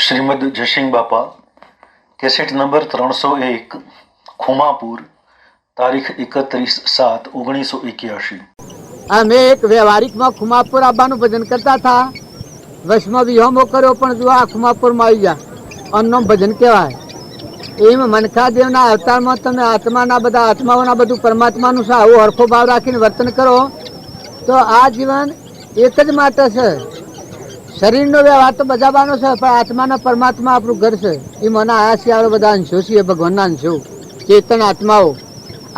શ્રીમદ જયસિંહ બાપા cassette number 301 Khumapur તારીખ 31/7/1981। અમે એક વ્યવહારિકમાં ખુમાપુર આવવાનું ભજન કરતા હતા। વશમાં વિહોમો કર્યો પણ જો આ ખુમાપુરમાં આવી જા અન્નો ભજન કહેવાય। એમ મનખાદેવના અવતારમાં તમે આત્માના બધા આત્માઓના બધું પરમાત્માનું છે આવું હરખો ભાવ રાખીને વર્તન કરો તો આ જીવન એક જ માટે છે। શરીરનો વ્યવહાર તો બજાવવાનો છે પણ આત્માના પરમાત્મા આપણું ઘર છે। એ મને આયા છે આપણે બધા અંશો છીએ ભગવાનના અંશો ચેતન આત્માઓ।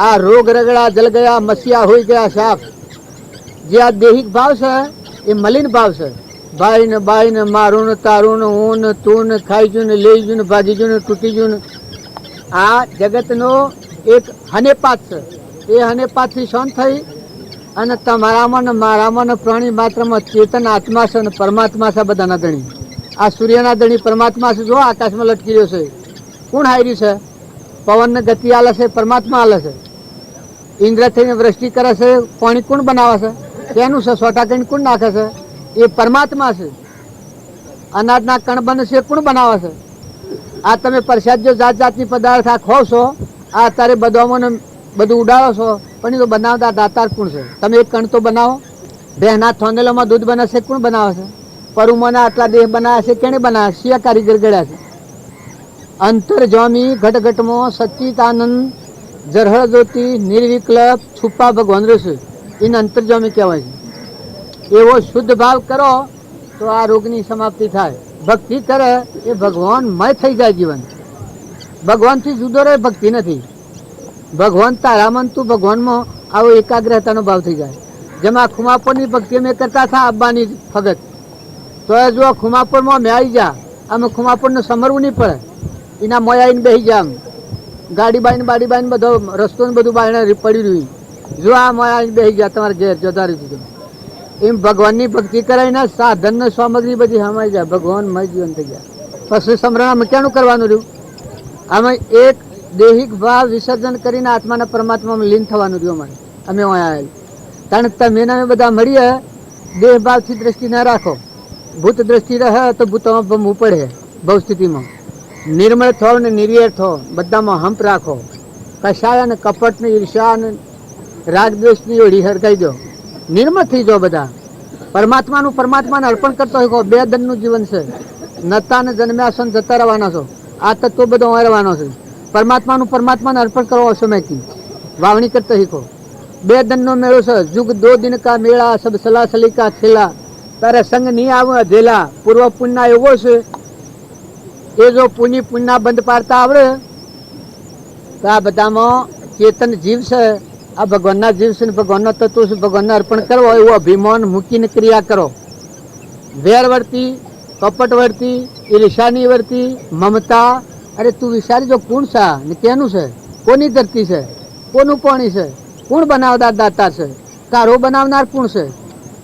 આ રોગ રગડા જલ ગયા મસીहा હોઈ ગયા સાફ। જે આ દેહિક ભાવ છે એ મલિન ભાવ છે। ભાઈ ને બાઈ ને મારું ને તારું ને હું ને તું ને ખાઈજું ને લઈજું ને ભાગીજું ને તૂટીજું ને આ જગતનો એક હનેપાત છે। એ હનેપાતથી શાંત થઈ અને તમારામાં ને મારામાં ને પ્રાણી માત્રમાં ચેતન આત્મા છે ને પરમાત્મા છે। બધાના ધણી આ સૂર્યના ધણી પરમાત્મા છે। જો આકાશમાં લટકી રહ્યો છે કોણ હાર્યું છે? પવનને ગતિ આલે છે પરમાત્મા આલે છે। ઇન્દ્ર થઈને વૃષ્ટિ કરે છે પાણી કોણ બનાવે છે? તેનું છે સોટા કરીને કોણ નાખે છે? એ પરમાત્મા છે। અનાજના કણ બને છે કોણ બનાવે છે? આ તમે પ્રસાદ જો જાત જાતની પદાર્થ આ ખો છો આ અત્યારે બદામોને બધું ઉડાડો છો પણ એ તો બનાવતા દાતાર કોણ છે? તમે એક કણ તો બનાવો। બહેના થોંદેલોમાં દૂધ બને છે કોણ બનાવે છે? પરુમોના આટલા દેહ બનાવ્યા છે કેને બનાવ્યા? શિયા કારીગર ગળ્યા છે। અંતરજામી ઘટઘટમાં સચ્ચિદાનંદ જરહળ જ્યોતિ નિર્વિકલ્પ છુપા ભગવાન રહેશે એને અંતરજામી કહેવાય છે। એવો શુદ્ધ ભાવ કરો તો આ રોગની સમાપ્તિ થાય। ભક્તિ કરે એ ભગવાનમય થઈ જાય જીવન। ભગવાનથી જુદો રહે ભક્તિ નથી। ભગવાન તારામાં તું ભગવાનમાં આવો એકાગ્રતાનો ભાવ થઈ જાય। જેમાં ખુમાપુરની ભક્તિ અમે કરતા હતા અબ્બાની ફગત તો જો ખુમાપુરમાં મેં આવી જા અમે ખુમાપુરને સમરવું નહીં પડે। એના મોયા આવીને બેસી જા ગાડી બાડી બાઈને બધો રસ્તો ને બધું બાયણે પડી રહ્યું જો આ મોયા આવીને બેસી જા તમારે ઘેર જતા દીધું। એમ ભગવાનની ભક્તિ કરાવીને સાધન ને સામગ્રી બધી હમાઈ જાય ભગવાનમય જીવન થઈ જાય। પછી સમરણ અમે ક્યાંનું કરવાનું રહ્યું? અમે એક દેહિક ભાવ વિસર્જન કરીને આત્માના પરમાત્મામાં લીન થવાનું રહ્યું અમારે અમે આવેલ। કારણ તમે અમે બધા મળીએ દેહ ભાવથી દ્રષ્ટિ ના રાખો। ભૂત દ્રષ્ટિ રહે તો ભૂતોમાં ભમવું પડે ભવ સ્થિતિમાં। નિર્મળ થો ને નિર્વેર થો બધામાં હંપ રાખો। કશાય ને કપટ ને ઈર્ષા ને રાગ દ્વેષની ઓળી હરગાઈ દો। નિર્મળ થઈ જાઓ બધા પરમાત્માનું પરમાત્માને અર્પણ કરતો હોય। બે દનનું જીવન છે નતા ને જન્મ્યા છો ને જતા રહેવાના છો આ તત્વો બધો રહેવાનો છે। પરમાત્માનું પરમાત્માને અર્પણ કરો સમયથી વાવણી કરતા શીખો। બે દનનો મેળો છે જુગ દો દિન કા મેળા સબ સલાસલી કા ખેલા તારે સંગ નહીં આવે અધેલા। પૂર્વ પુણ્ય એવો છે એ જો પુણ્ય બંધ પાડતા આવડે તો આ બધામાં ચેતન જીવ છે આ ભગવાનના જીવ છે ને ભગવાનના તત્વો છે ભગવાનને અર્પણ કરવો એવો અભિમાન મૂકીને ક્રિયા કરો। વેર વર્તી કપટ વર્તી ઈર્ષાની વર્તી મમતા અરે તું વિચારી જો કોણ છે ને કેનું છે? કોની ધરતી છે? કોનું પાણી છે? કોણ બનાવદાર દાતા છે? તારો બનાવનાર કોણ છે?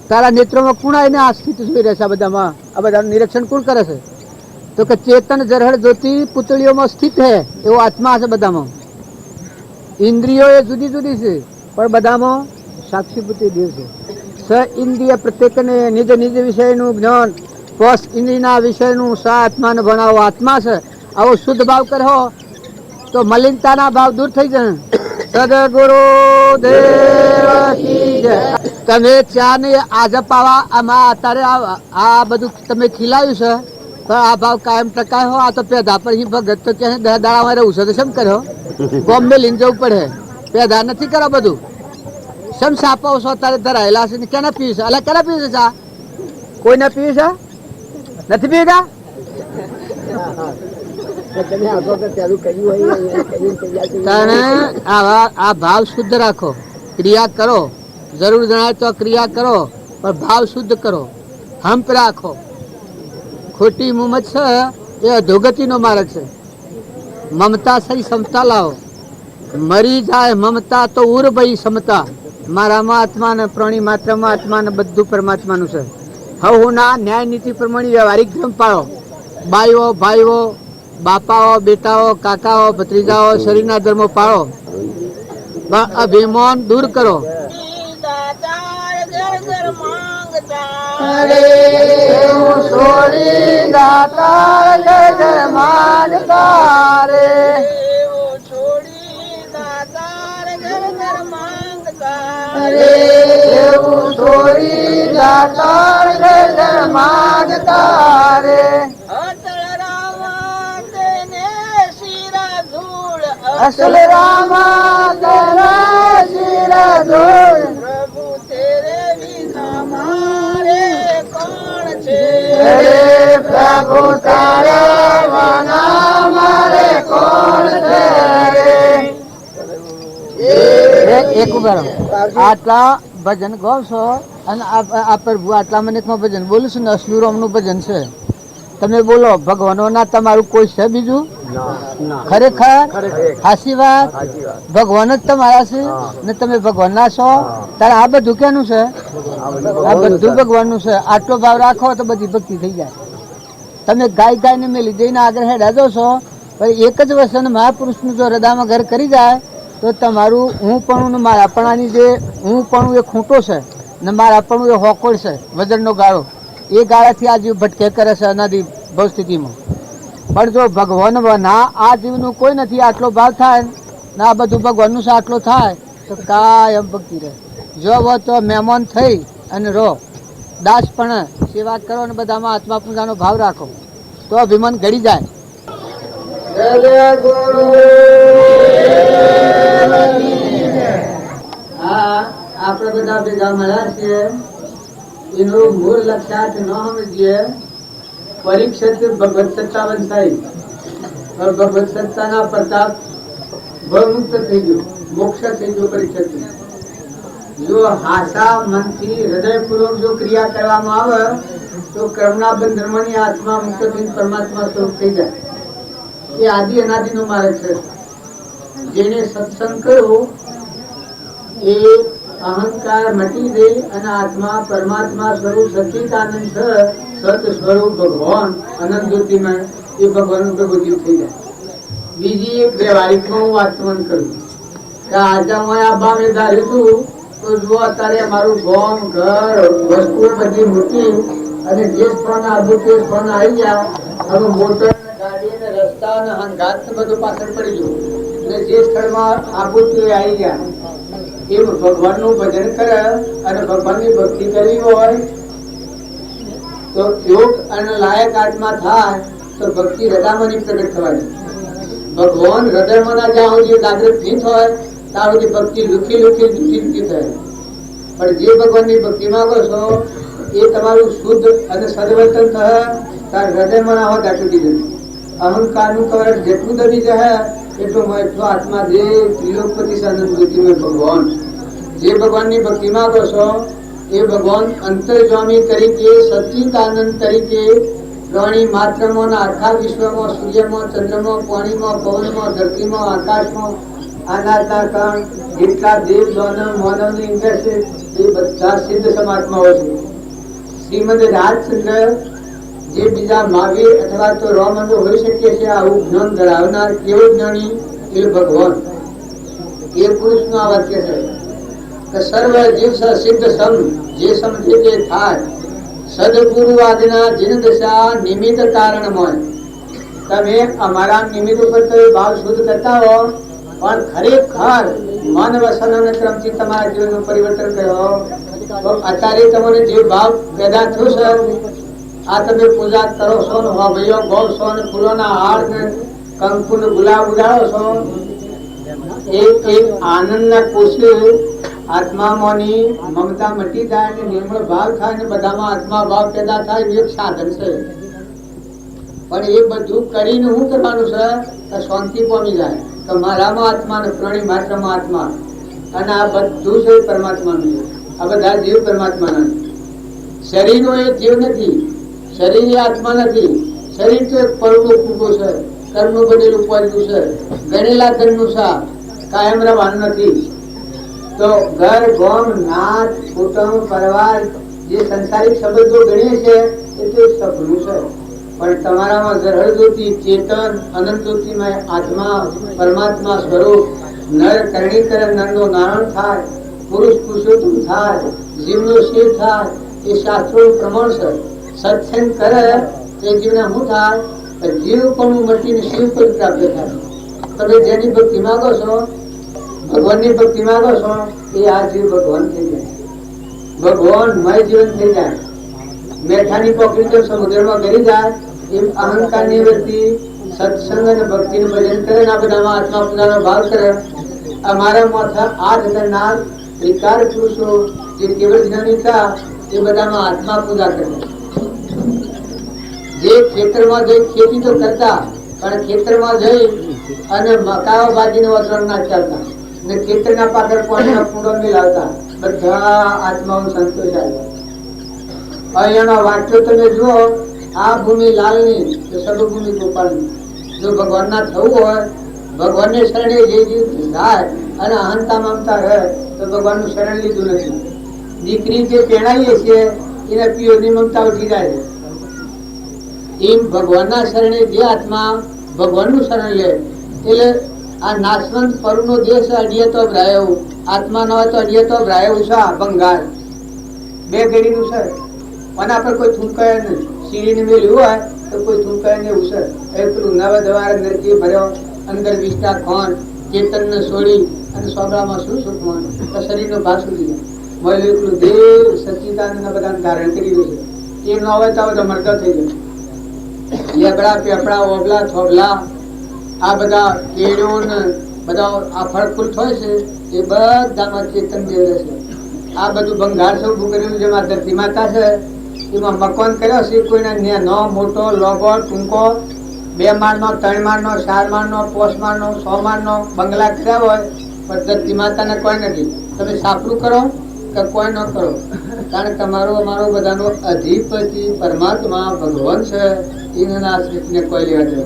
તારા નેત્રોમાં કોણ આવીને આ સ્થિતિ જોઈ રહેશે? આ બધામાં આ બધાનું નિરીક્ષણ કોણ કરે છે? તો કે ચેતન જરહળ જ્યોતિ પુતળીઓમાં સ્થિત છે એવો આત્મા છે બધામાં। ઇન્દ્રિયો એ જુદી જુદી છે પણ બધામાં સાક્ષીભૂતિ દેવ છે। સ ઇન્દ્રિય પ્રત્યેકને નિજ નિજ વિષયનું જ્ઞાન પોષ ઇન્દ્રિયના વિષયનું સા આત્માને ભણાવો આત્મા છે। આવો શુદ્ધ ભાવ કરો તો મલિનતાના ભાવ દૂર થઈ જાય। સદગુરુ દેવ કી જય। તમે ચા ને આજે પાવા આમાં અત્યારે આ બધું તમે ખીલાયું છે પણ આ ભાવ કાયમ ટકાય હો। આ તો પેદા પર ભગત તો ક્યાંય 10 દાડા રહેવું છે તો શેમ કર્યો? બોમ્બે લઈને જવું પડે પેદા નથી કરો બધું શેમ સાપો છો અત્યારે ધરાયેલા છે ને કેના પીવું છે? અલા કેના પીવું છે ચા? કોઈને પીવું છે? નથી પીવતા? આ ભાવ શુદ્ધ રાખો ક્રિયા કરો જરૂર જણાય તો ક્રિયા કરો પણ ભાવ શુદ્ધ કરો હંપ રાખો। ખોટી મુમત છે એ અધોગતિનો માર્ગ છે। મમતા સહી સમતા લાવો। મરી જાય મમતા તો ઉર ભાઈ સમતા। મારામાં આત્મા ને પ્રાણી માત્રમાં આત્મા ને બધું પરમાત્માનું છે। હું ના ન્યાય નીતિ પ્રમાણે વ્યવહારિક ધર્મ પાળો। બાઈઓ ભાઈઓ બાપાઓ બેટાઓ કાકાઓ ભત્રીજાઓ શરીરના ધર્મો પાળો। અભિમાન દૂર કરો। દાતાર એવું છોડી જાતા ગગન માગતા રે અટલ રામા તેને શિરા ધૂળ અસલ રામા તેરા શિરા ધૂળ પ્રભુ તેરે વિના મારે કોણ છે રે પ્રભુ તારા વના મારે કોણ છે રે એક ઉભા રહો. આટલા ભજન ગાવ છો અને આ પ્રભુ આટલા મિનિટમાં ભજન બોલું છું ને અસલું રામનું ભજન છે. તમે બોલો ભગવાનોના તમારું કોઈ છે બીજું? ખરેખર હાસી વાત ભગવાન જ તમારા છે ને તમે ભગવાનના છો. તારે આ બધું કેનું છે? આ બધું ભગવાનનું છે. આટલો ભાવ રાખો તો બધી ભક્તિ થઈ જાય. તમે ગાય ગાયને મેલી દઈને આગળ હેડા દો છો પણ એક જ વસન મહાપુરુષનું જો હૃદયમાં ઘર કરી જાય તો તમારું હું પણ ને મારા પણાની જે હું પણ એ ખૂંટો છે ને મારા પણ એ હોકોળ છે વજનનો ગાળો એ ગાળાથી આ જીવ ભટકે કરે છે અનાદિ ભવ સ્થિતિમાં. પણ જો ભગવાન ના આ જીવનું કોઈ નથી આટલો ભાવ થાય ને આ બધું ભગવાનનું છે આટલો થાય તો કાયમ ભક્તિ રહે. જો હો તો મહેમાન થઈ અને રહો દાસ પણ સેવા કરો અને બધામાં આત્મા પૂજાનો ભાવ રાખો તો અભિમાન ઘડી જાય. હા આપણે બધા ભેગા મળ્યા છીએ એનું મૂળ લક્ષાર્થ ન સમજીએ. પરીક્ષિત ભગવત સત્તા વંશાઈ ભગવત સત્તાના પ્રતાપ ભવમુક્ત થઈ ગયો મોક્ષ થઈ ગયો પરીક્ષિત. જો હાસા મનથી હૃદયપૂર્વક જો ક્રિયા કરવામાં આવે તો કર્મના બંધનમાંની આત્મા મુક્ત થઈને પરમાત્મા સ્વરૂપ થઈ જાય. એ આદિ અનાદિ નો માર્ગ છે. જેને સત્સંગ કર્યો એ અહંકાર મટી દે અને આત્મા પરમાત્મા સ્વરૂપ સચ્ચિદાનંદ છે સત સ્વરૂપ ભગવાન અનંત જ્યોતિમય એ ભગવાન પ્રભુજીવ થઈ જાય. બીજી એક વ્યવહારિકમાં હું વાંચન કરું કે આજે હું આ બામે ધાર્યું છું તો જો અત્યારે મારું ગોમ ઘર વસ્તુઓ બધી મૂકી અને જે સ્થાન આવું તે સ્થાન આવી ગયા. હવે મોટર ગાડી ને રસ્તા ને હંગાત ને બધું પાછળ પડી ગયું અને જે સ્થળમાં આવું તે આવી ગયા. એ ભગવાનનું ભજન કરે અને ભગવાનની ભક્તિ કરવી હોય તો યોગ અને લાયક આત્મા થાય તો ભક્તિ હૃદયમાં પ્રગટ થવાની. ભગવાન હૃદયમાં જ્યાં સુધી જાગૃત નહીં થાય ત્યાં સુધી ભક્તિ લુખી લુખી લુખી થાય. પણ જે ભગવાનની ભક્તિ માંગો છો એ તમારું શુદ્ધ અને સદવર્તન થાય ત્યારે હૃદયમાં આવા દાખલ દીધું. અહંકારનું કવચ જેટલું દબી જાય એટલું આત્મા જે ત્રિલોકપતિ ભગવાન જે ભગવાનની ભક્તિ માંગો છો એ ભગવાન અંતર્જામી તરીકે સચ્ચિદાનંદ તરીકે પ્રાણી માત્રમાં આખા વિશ્વમાં સૂર્યમાં ચંદ્રમાં પાણીમાં પવનમાં ધરતીમાં આકાશમાં આનાતા કણ જેટલા દેવ દાનવ માનવની અંદર છે એ બધા સિદ્ધ સમાત્માઓ છે. શ્રીમદ રાજચંદ્ર જે બીજા મહાવીર અથવા તો રામચંદ્ર હોઈ શકે છે આવું જ્ઞાન ધરાવનાર કેવો જ્ઞાની એ ભગવાન. એ પુરુષનું આ વાક્ય છે કે સર્વ જીવ સિદ્ધ સમ જે સમજે તે થાય સદગુરુ આજ્ઞા જીન દશા નિમિત્ત કારણમય. તમે અમારા નિમિત્ત ઉપર તો ભાવ શુદ્ધ કરતા હો પણ ખરેખર મન વસન અને ક્રમથી તમારા જીવનનું પરિવર્તન કરો તો અત્યારે તમને જે ભાવ પેદા થયો છે આ તમે પૂજા કરો છો ને ભાઈઓ ગો છો ને ફૂલોના હાર ને કંકુ ને ગુલાબ ઉડાડો છો એક આનંદના કોષે આત્મામાંની મમતા મટી જાય અને નિર્મળ ભાવ થાય ને બધામાં આત્મા ભાવ પેદા થાય એક સાધન છે. પણ એ બધું કરીને શું કરવાનું છે કે શાંતિ પામી જાય તો મારામાં આત્મા ને પ્રાણી માત્રમાં આત્મા અને આ બધું છે પરમાત્માનું. આ બધા જીવ પરમાત્માના. શરીરનો એ જીવ નથી, શરીર એ આત્મા નથી. શરીર તો એક પરનું કૂકો છે, કર્મનું બનેલું પડ્યું છે, ગણેલા ધનનું શાક કાયમ રહેવાનું નથી. તો ઘર ગોમ નાથ કુટુંબ પરિવાર જે સંસારિક સંબંધો ગણીએ છે એ તો સપનું છે. પણ તમારામાં ઝરહળ જ્યોતિ ચેતન અનંત જ્યોતિમય આત્મા પરમાત્મા સ્વરૂપ નર કરણીકર નરનો નારાયણ થાય, પુરુષ પુરુષોત્તમ થાય, જીવનો શિવ થાય એ શાસ્ત્રોનું પ્રમાણ છે. સત્સંગ કરે તે જીવને શું થાય જીવ પણ મટીને શિવ પદ પ્રાપ્ત થાય. તમે જેની ભક્તિ માંગો છો ભગવાનની ભક્તિ માંગો છો એ આ જીવ ભગવાન થઈ જાય. ભગવાનમય જીવન થઈ જાય. મેઠાની પોકળી જો સમુદ્રમાં ગરી જાય એમ અહંકાર નિવૃત્તિ સત્સંગ અને ભક્તિ નું ભજન કરે ને આ બધામાં આત્મા પૂજાનો ભાવ કરે. અમારા માથા 8,000 વિકાર પુરુષો જે કેવળ જ્ઞાની હતા એ બધામાં આત્મા પૂજા કરે. જે ખેતરમાં જઈ ખેતી તો કરતા પણ ખેતરમાં જઈ અને મકાઓ ભાજીને વતરણ ના ચાલતા ને ખેતરના પાછળ પાણીનો કુંડો મિલાવતા. બધા આત્માઓ સંતોષ આવ્યો. અહીંયાનો વાક્યો તમે જુઓ, આ ભૂમિ લાલની તો સર્વભૂમિ ગોપાલની. જો ભગવાનના થવું હોય, ભગવાનને શરણે જે જીવ જાય અને અહંતા મમતા રહે તો ભગવાનનું શરણ લીધું નથી. દીકરી જે પેણાઈએ છે એને પિયોની મમતા ઉઠી જાય છે. એમ ભગવાનના શરણે જે આત્મા ભગવાનનું શરણ લે એટલે આ નાશવંત પરુનો દેશ અડીએ તો ભરાયું, આત્મા ન હોય તો અડીએ તો ભરાયું છે. બંગાળ 2 ઘડીનું છે, આના પર કોઈ થૂંકાય નહીં. સીડીને મેલ્યું હોય તો કોઈ થૂંકાય નહીં. એવું છે એ પેલું નવ દ્વાર નરકી ભર્યો, અંદર વિષ્ટા ખોન ચેતનને છોડી અને સોબરામાં શું સુખવાનું તો શરીરનો ભાગ સુધી મળ્યું. એટલું દેવ સચ્ચિદાનંદ બધાને ધારણ કરી દે છે. એ ન હોય તો બધો મરતો થઈ જાય. લેબડા પેપડા ઓબલા થોબલા આ બધા કેળો ને બધા આ ફળ ફૂલ થાય છે એ બધામાં ચેતન જે છે. આ બધું ભંગાર છે ઉભું કરેલું જેમાં ધરતી માતા છે એમાં મકાન કર્યો છે. કોઈના નેનો મોટો લોગો ટૂંકો 2 માળનો 3 માળનો 4 માળનો 5 માળનો 6 માળનો બંગલા કર્યા હોય પણ ધરતી માતાને કોઈ નથી. તમે સાપરું કરો કે કોઈ ન કરો, કારણ કે તમારો અમારો બધાનો અધિપતિ પરમાત્મા ભગવાન છે. એના સૃષ્ટિને કોઈ લેવા દે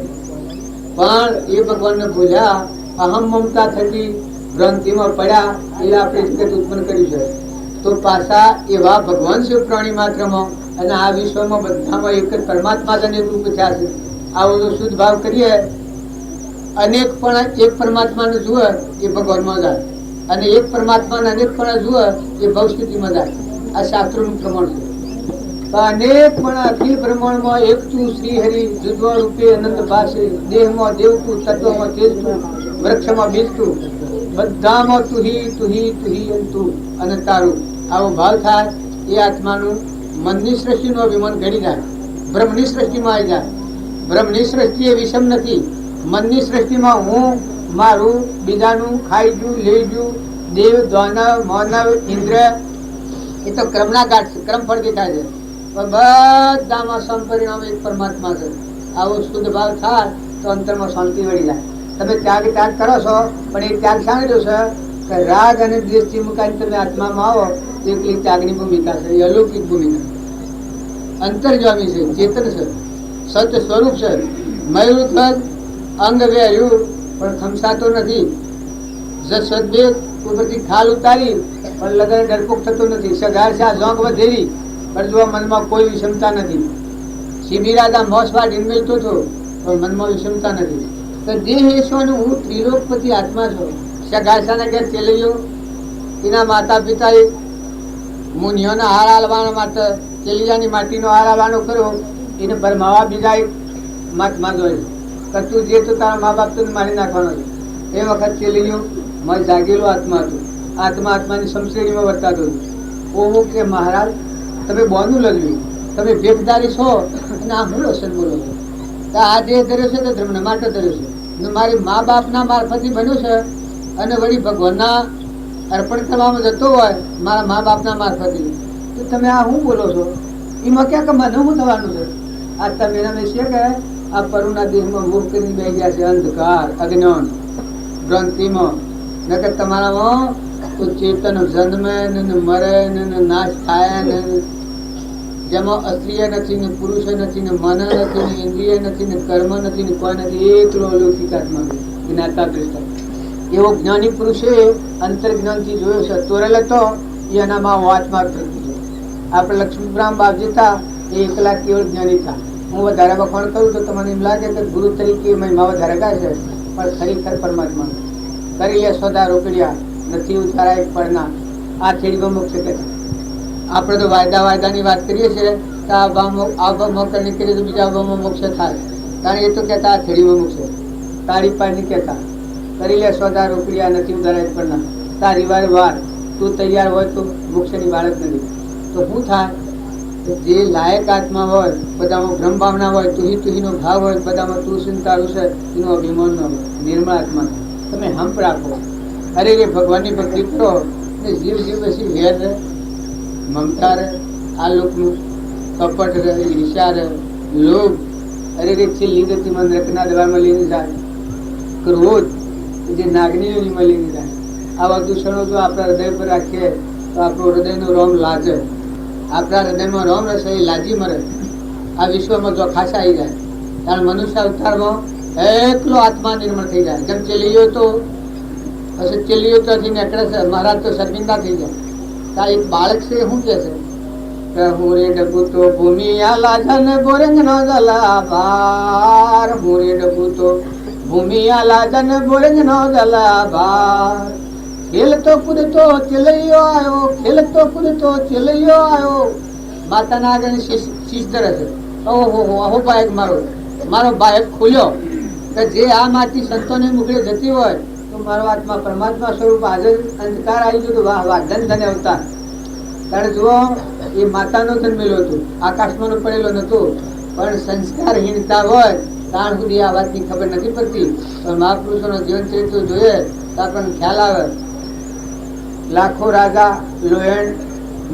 પણ એ ભગવાનને ભૂલ્યા, અહમ મમતા થકી ભ્રાંતિમાં પડ્યા એટલે આપણે જગત ઉત્પન્ન કર્યું છે. તો પાછા એવા ભગવાન છે પ્રાણી માત્રમાં અને આ વિશ્વમાં બધામાં એક જ પરમાત્મા જ અનેક રૂપ થયા છે. આવો જો શુદ્ધ ભાવ કરીએ, અનેક પણ એક પરમાત્માને જુએ એ ભગવાનમાં જાય અને એક પરમાત્માને અનેક પણ જુએ એ ભવસ્થિતિમાં જાય. આ શાસ્ત્રોનું પ્રમાણ છે. અનેક પણ અખિલ બ્રહ્માંડમાં એક તું શ્રી હરિ જુદવા રૂપે અનંત ભાષે દેહમાં દેવ તું તત્વમાં તેજ તું વૃક્ષમાં બીજ તું બધામાં તુહી તુહી તુહી તું અને તારું. આવો ભાવ થાય એ આત્માનું મનની સૃષ્ટિનું અભિમાન ઘડી જાય, બ્રહ્મની સૃષ્ટિમાં આવી જાય. બ્રહ્મની સૃષ્ટિ એ વિષમ નથી. મનની સૃષ્ટિમાં હું મારું બીજાનું ખાઈ જુ લઈ જુ દેવ દાનવ માનવ ઇન્દ્ર એ તો ક્રમના ગાંઠ છે, ક્રમ ફળ દેખાય છે. બધામાં સંપરિણામ એક પરમાત્મા છે. આવો શુદ્ધ ભાવ થાય તો અંતરમાં શાંતિ મળી જાય. તમે ત્યાગ કરો છો પણ એ ત્યાગ સાંભળ્યો છે કે રાગ અને દ્વેષથી મુકાઈને તમે આત્મામાં આવો એટલી ત્યાગની ભૂમિકા છે. એ અલૌકિક ભૂમિકા, અંતર્જામી છે, ચેતન છે, સત્ય સ્વરૂપ છે. મયુર અંગ વેર્યું પણ ખમસાતો નથી. સદભેદ ઉપરથી ખાલ ઉતારી પણ લગન ડરપોક થતો નથી. સગાર છે આ ઝોંક વધેરી પણ જો મનમાં કોઈ વિષમતા નથી. શિબિરાદા મોસવા ઢીંગલતો હતો પણ મનમાં વિષમતા નથી. તો દેહ ઈશ્વરનું હું ત્રિલોકપતિ આત્મા છું. સગારસાના ઘેર ચેલ્યો એના માતા પિતાએ મુનિઓના હાર હાલવા માટે ચેલિયાની માટીનો હાર હાલવાનો કર્યો. એને ભરમાવા બીજા એક મહાત્મા જોઈ કે તું જે તો તારા મા બાપ તો મારી નાખવાનો છે. એ વખત ચેલિયો મય જાગેલો આત્મા હતું. આત્માની સમશ્રેણીમાં વર્તાતો હતું. ઓહો કે મહારાજ તમે બોનું લગ્યું, તમે ભેખદારી છો અને આ હું રસન બોલો છો. આ દેહ ધર્યો છે તો ધર્મના માટે ધર્યો છે. મારી મા બાપના મારફતથી બન્યું છે અને વળી ભગવાનના અર્પણ કરવામાં જતો હોય મારા મા બાપના મારફતથી, તો તમે આ શું બોલો છો? એમાં ક્યાં કે મને શું થવાનું છે? આ તમે એના છે કે આ પરુના દેહમાં મુખ કરીને બેસી ગયા છે અંધકાર અજ્ઞાન ભ્રાંતિમાં. નકર તમારામાં તો ચેતન જન્મે ને મરે ને નાશ થાય ને જેમાં અસ્ત્રીય નથી ને પુરુષ નથી ને મન નથી ને ઇન્દ્રિય નથી ને કર્મ નથી ને કોઈ નથી. એકલો અલૌકિક આત્મા જ્ઞાતા દ્રષ્ટા. એવો જ્ઞાની પુરુષે અંતર જ્ઞાનથી જોયો છે. તોરેલ હતો એનામાં આત્મા પ્રગટી છે. આપણે લક્ષ્મીરામ બાપજી હતા એ એકલા કેવળ જ્ઞાની હતા. હું વધારે વખાણ કરું તો તમને એમ લાગે કે ગુરુ તરીકે મહિમા વધારે ગાય છે પણ ખરેખર પરમાત્મા કરી લે સોદા રોકડિયા નથી ઉતારા એક પડના. આ થેડીમાં મોક્ષ કે આપણે તો વાયદાની વાત કરીએ છીએ તો આ ભાવમાં કરીને કરીએ તો બીજા ભાવમાં મોક્ષ થાય. કારણ એ તો કહેતા આ થેડીમાં મોક્ષ તાળી પાડી કહેતા કરી લે સોદા રોકડિયા નથી ઉતારા એક પડના. તારી વાર તું તૈયાર હોય તો મોક્ષની બાળક નથી. તો શું થાય? જે લાયક આત્મા હોય, બધામાં બ્રહ્મ ભાવના હોય, તુહીનો ભાવ હોય, બધામાં તું ચિંતા છે, એનો અભિમાન ન હોય, નિર્મળ આત્મા. તમે હંપ રાખો, અરે રે ભગવાનની ભક્તિ કરો, ને જીવ જીવ પછી વેર રહે, મમતા રહે, આ લોકનું કપટ રહે, ઈર્ષ્યા રહે, લોભ, અરે રે છેલ્લી ગતિમાં નરકના દરબારમાં લઈને જાય, ક્રોધ જે નાગનીઓમાં લઈને જાય. આવા દૂષણો જો આપણા હૃદય પર રાખીએ તો આપણું હૃદયનું રોમ લાજે, આપણા હૃદયમાં રોમ રસે એ લાજી મરે, આ વિશ્વમાં જો ખાસા આવી જાય. કારણ મનુષ્ય અવતારમાં એકલો આત્મા નિર્મળ થઈ જાય. જેમ ચેલીઓ તો પછી ચેલીઓ તો નીકળે છે, મહારાજ તો શર્મિંદા થઈ જાય. ત્યાં એક બાળક છે શું કે છે, હું રે ડબુ તો ભૂમિ આલા જન બોરંગ નો જલાભાર, હું રે ડબુ તો ભૂમિ આલા જન બોરંગ નો જલાભાર, ખેલતો કૂદતો ચેલૈયો આવ્યો, ખેલતો કૂદતો ચેલૈયો આવ્યો. માતાના આગળ શીશ ધરે છે. ઓહો અહો બાયક મારો બાયક ખુલ્યો કે જે આ માટી સંતોની મુખડે જતી હોય તો મારો આત્મા પરમાત્મા સ્વરૂપ હાજર અંધકાર આવી ગયો. વાહ વાહ, ધન ધન અવતાર. ત્યારે જુઓ, એ માતાનો જન્મેલો હતો, આકાશમાં પડેલો નતો, પણ સંસ્કારહીનતા હોય ત્યાં સુધી આ વાતની ખબર નથી પડતી. પણ મહાપુરુષોનો જીવન ચરિત્ર જોઈએ તો આપણને ખ્યાલ આવે. લાખો રાજા, લોયણ,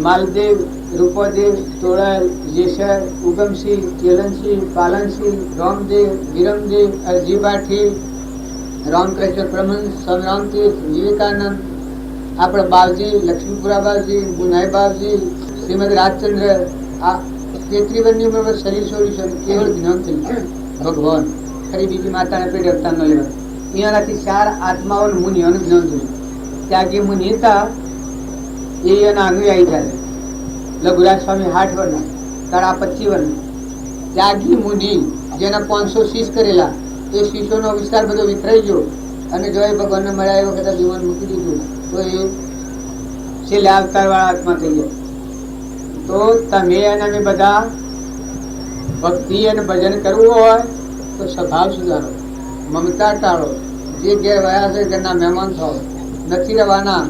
માલદેવ, રૂપદેવ, તોળલ, જેસર, ઉગમસિંહ, ચેલનસિંહ, પાલનસિંહ, રામદેવ, વિરમદેવ, અરજીબાઠી, રામકૃષ્ણ પરમહંસ, સ્વામી રામતીર્થ, વિવેકાનંદ, આપણા બાવજી, લક્ષ્મીપુરા બાવજી, ગુનાઈ બાવજી, શ્રીમદ રાજચંદ્ર, આ 33 ઉંમર શરીર છોડ્યું છે, કેવળ જ્ઞાન થઈ ભગવાન. ખરી બીજી માતાને પેટે અવતાર ન લેવા. અહીંયાથી 4 આત્માઓને મુનિઓનું જ્ઞાન થયું. ત્યાગી મુનિ હતા એ એના અનુયાયી થાય. લઘુરાજ સ્વામી 60 વર્ષના, તારા 25 વર્ષના. ત્યાગી મુનિ જેના 500 શીશ કરેલા, એ શીશોનો વિસ્તાર બધો વિખરાઈ ગયો અને જો એ ભગવાનને મળ્યા એ વખતે જીવન મૂકી દીધું તો એ છેલ્લે અવતાર વાળા આત્મા થઈ ગયા. તો તમે અને બધા ભક્તિ અને ભજન કરવું હોય તો સ્વભાવ સુધારો, મમતા ટાળો. જે ઘેર વયા છે ઘરના મહેમાન થાવ, નથી રવાના.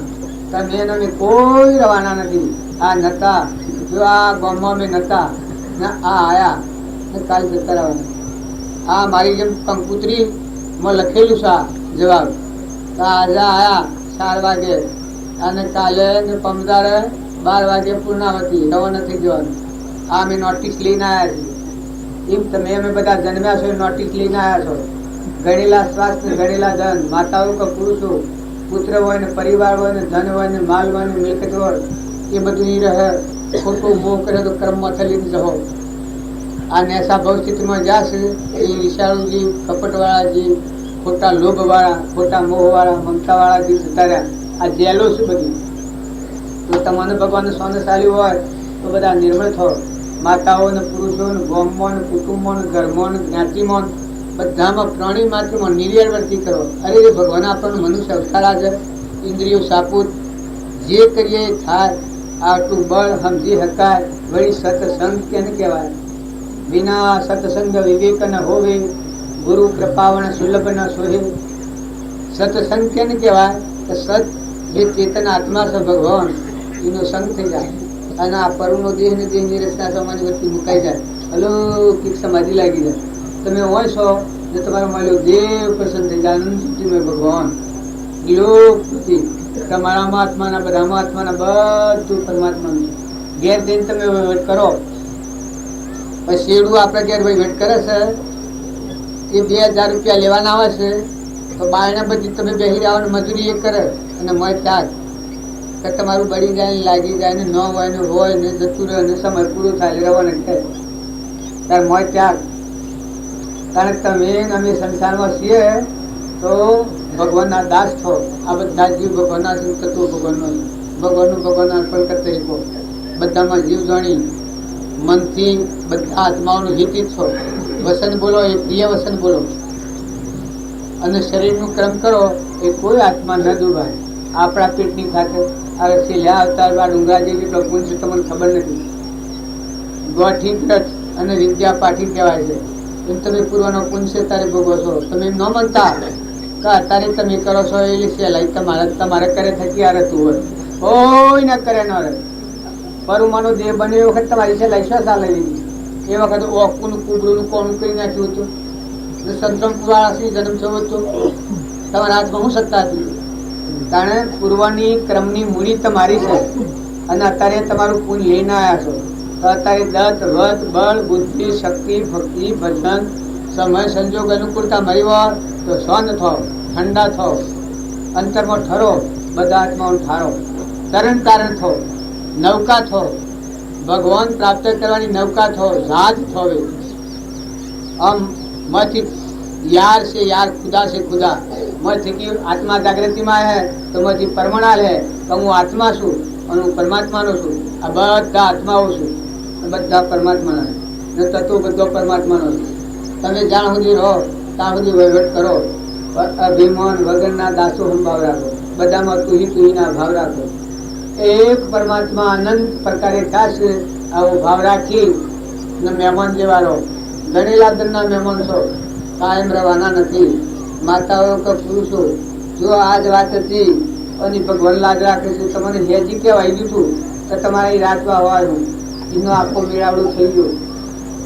તમે એને કોઈ રવાના નથી. આ નતા, જો આ ગામમાં મેં નતા ને આ આયા ને કાલ જતા રહેવાના. આ મારી જેમ કંકુતરી માં લખેલું છે જવાબ. તો આજે આયા 4 વાગે અને કાલે ને પમદારે 12 વાગે પૂર્ણાવતી રવાના થઈ જવાનું. આ અમે નોટિસ લઈને આવ્યા છીએ. એમ તમે અમે બધા જન્મ્યા છો, નોટિસ લઈને આવ્યા છો. ગણેલા સ્વાસ્થ્ય, ગણેલા ધન, માતાઓ કે પુરુષો, પુત્ર હોય ને પરિવાર હોય ને ધન હોય ને માલ હોય ને મિલકત હોય, એ બધું ઈ રહે. ખોટું મોહ કરે તો કર્મમાં થલી જહો. આ નેશા ભવસ્થિતિમાં જશે એ ઈશાળુજી, કપટવાળા જીવ, ખોટા લોભવાળા, ખોટા મોહવાળા, મમતાવાળા જીવ જતા રહ્યા. આ જેલો છે બધી. તો તમને ભગવાન સોનશાળી હોય તો બધા નિર્મળ થો. માતાઓ ને પુરુષો ને ગોમો ને કુટુંબો ને ધર્મો ને જ્ઞાતિમાં બધામાં પ્રાણી માત્રમાં નિર્યાળ વર્તી કરો. અરે ભગવાન આપણને મનુષ્ય અવતાર છે, ઇન્દ્રિયો સાપૂત, જે કરીએ એ થાય. આટલું બળ સમજી શકાય. વળી સત્સંગ કેને કહેવાય? વિના સત્સંગ વિવેક ન હોવે, ગુરુ કૃપાવણ સુલભ ન સોહે. સત્સંગ કેને કહેવાય? કે સત જે ચેતન આત્મા છે ભગવાન, એનો સંગ થઈ જાય અને આ પરુનો દેહ ને દેહની રચના સમાની વચ્ચે મુકાઈ જાય. અલૌકિક સમાધિ લાગી જાય. તમે હોય છો ને તમારો મળ્યો દેવ પ્રસન્ન થઈ જાય. આનંદ સુધીમાં ભગવાન લોક તમારામાં આત્માના, બધામાં આત્માના, બધું પરમાત્માનું. ઘેર જઈને તમે વહીવટ કરો. પછી શેડું આપણે ઘેર વહીવટ કરે છે એ 2000 રૂપિયા લેવાના આવે છે તો બાયણે બધી તમે બેસી જાઓ ને મજૂરી એ કરે અને મોય ત્યાગ કે તમારું બળી જાય ને લાગી જાય ને ન હોય ને જતું રહે ને સમય પૂરો થાય રહેવાનું થાય ત્યારે મોય ત્યાગ. કારણ કે તમે અમે સંસારમાં છીએ તો ભગવાનના દાસ છો. આ બધા જીવ ભગવાનના તત્વો ભગવાનનું અર્પણ કરતા શકો. બધામાં જીવ જાણી મનથી બધા આત્માઓનું હિત ઈચ્છો. વસન બોલો એ પ્રિય વસન બોલો અને શરીરનું ક્રમ કરો એ કોઈ આત્મા ન દુભાય. આપણા પેટની ખાતે આ છેલ્લા અવતાર બાદ ઊંઘા જેવી પ્રભુ તમને ખબર નથી. ગોઠી વ્રત અને વિદ્યા પાઠી કહેવાય છે. એમ તમે પૂર્વનો પુણ્ય તારે ભોગવો છો. તમે એમ ન માનતા કે અત્યારે તમે કરો છો એ સહેલાઈ તમારે કરે થકી આ રહેતું હોય. કોઈ ના કરે ન રહે. પરુમાનો દેહ બન્યો એ વખત તમારી છે લઈશો ચાલે એ વખત ઓકું કુબરું કોણ કરી નાખ્યું હતું, સંતરમ પુરાણા શ્રી જન્મ થયો હતો, તમારા હાથમાં શું સત્તા હતી? કારણ પૂર્વની ક્રમની મૂડી તમારી છે અને અત્યારે તમારું પુણ્ય લઈને આવ્યા છો. તો અત્યારે દત્ત વત બળ બુદ્ધિ શક્તિ ભક્તિ ભજન સમય સંજોગ અનુકૂળતા મળી હોય તો શાંત થો, ઠંડા થો, અંતરમાં ઠરો, બધા આત્માઓ ઠારો, તરણ તારણ થો, નૌકા થો, ભગવાન પ્રાપ્ત કરવાની નૌકા થો, જહાજ થો. हम मत यार से यार खुदा से खुदा मत की आत्मा जागृति में है तो मत परमणाल है तो હું આત્મા છું અને હું પરમાત્માનો છું. આ બધા આત્માઓ છું, બધા પરમાત્માના ને તત્વો બધો પરમાત્માનો છે. તમે જ્યાં સુધી રહો ત્યાં સુધી વહીવટ કરો, અભિમાન વગરના દાસો ભાવ રાખો, બધામાં તુહીના ભાવ રાખો. એક પરમાત્મા અનંત પ્રકારે થશે આવો ભાવ રાખી ને મહેમાન જેવા રહો. ગણેલા દરના મહેમાન છો, કાયમ રહેવાના નથી. માતાઓ કે પુરુષો જો આજ વાત હતી અને ભગવાન લાજ રાખે છે તમને હેજી કહેવાય દીધું તો તમારી રાતમાં હોવાનું એનો આખો મેળાવડું થઈ ગયો.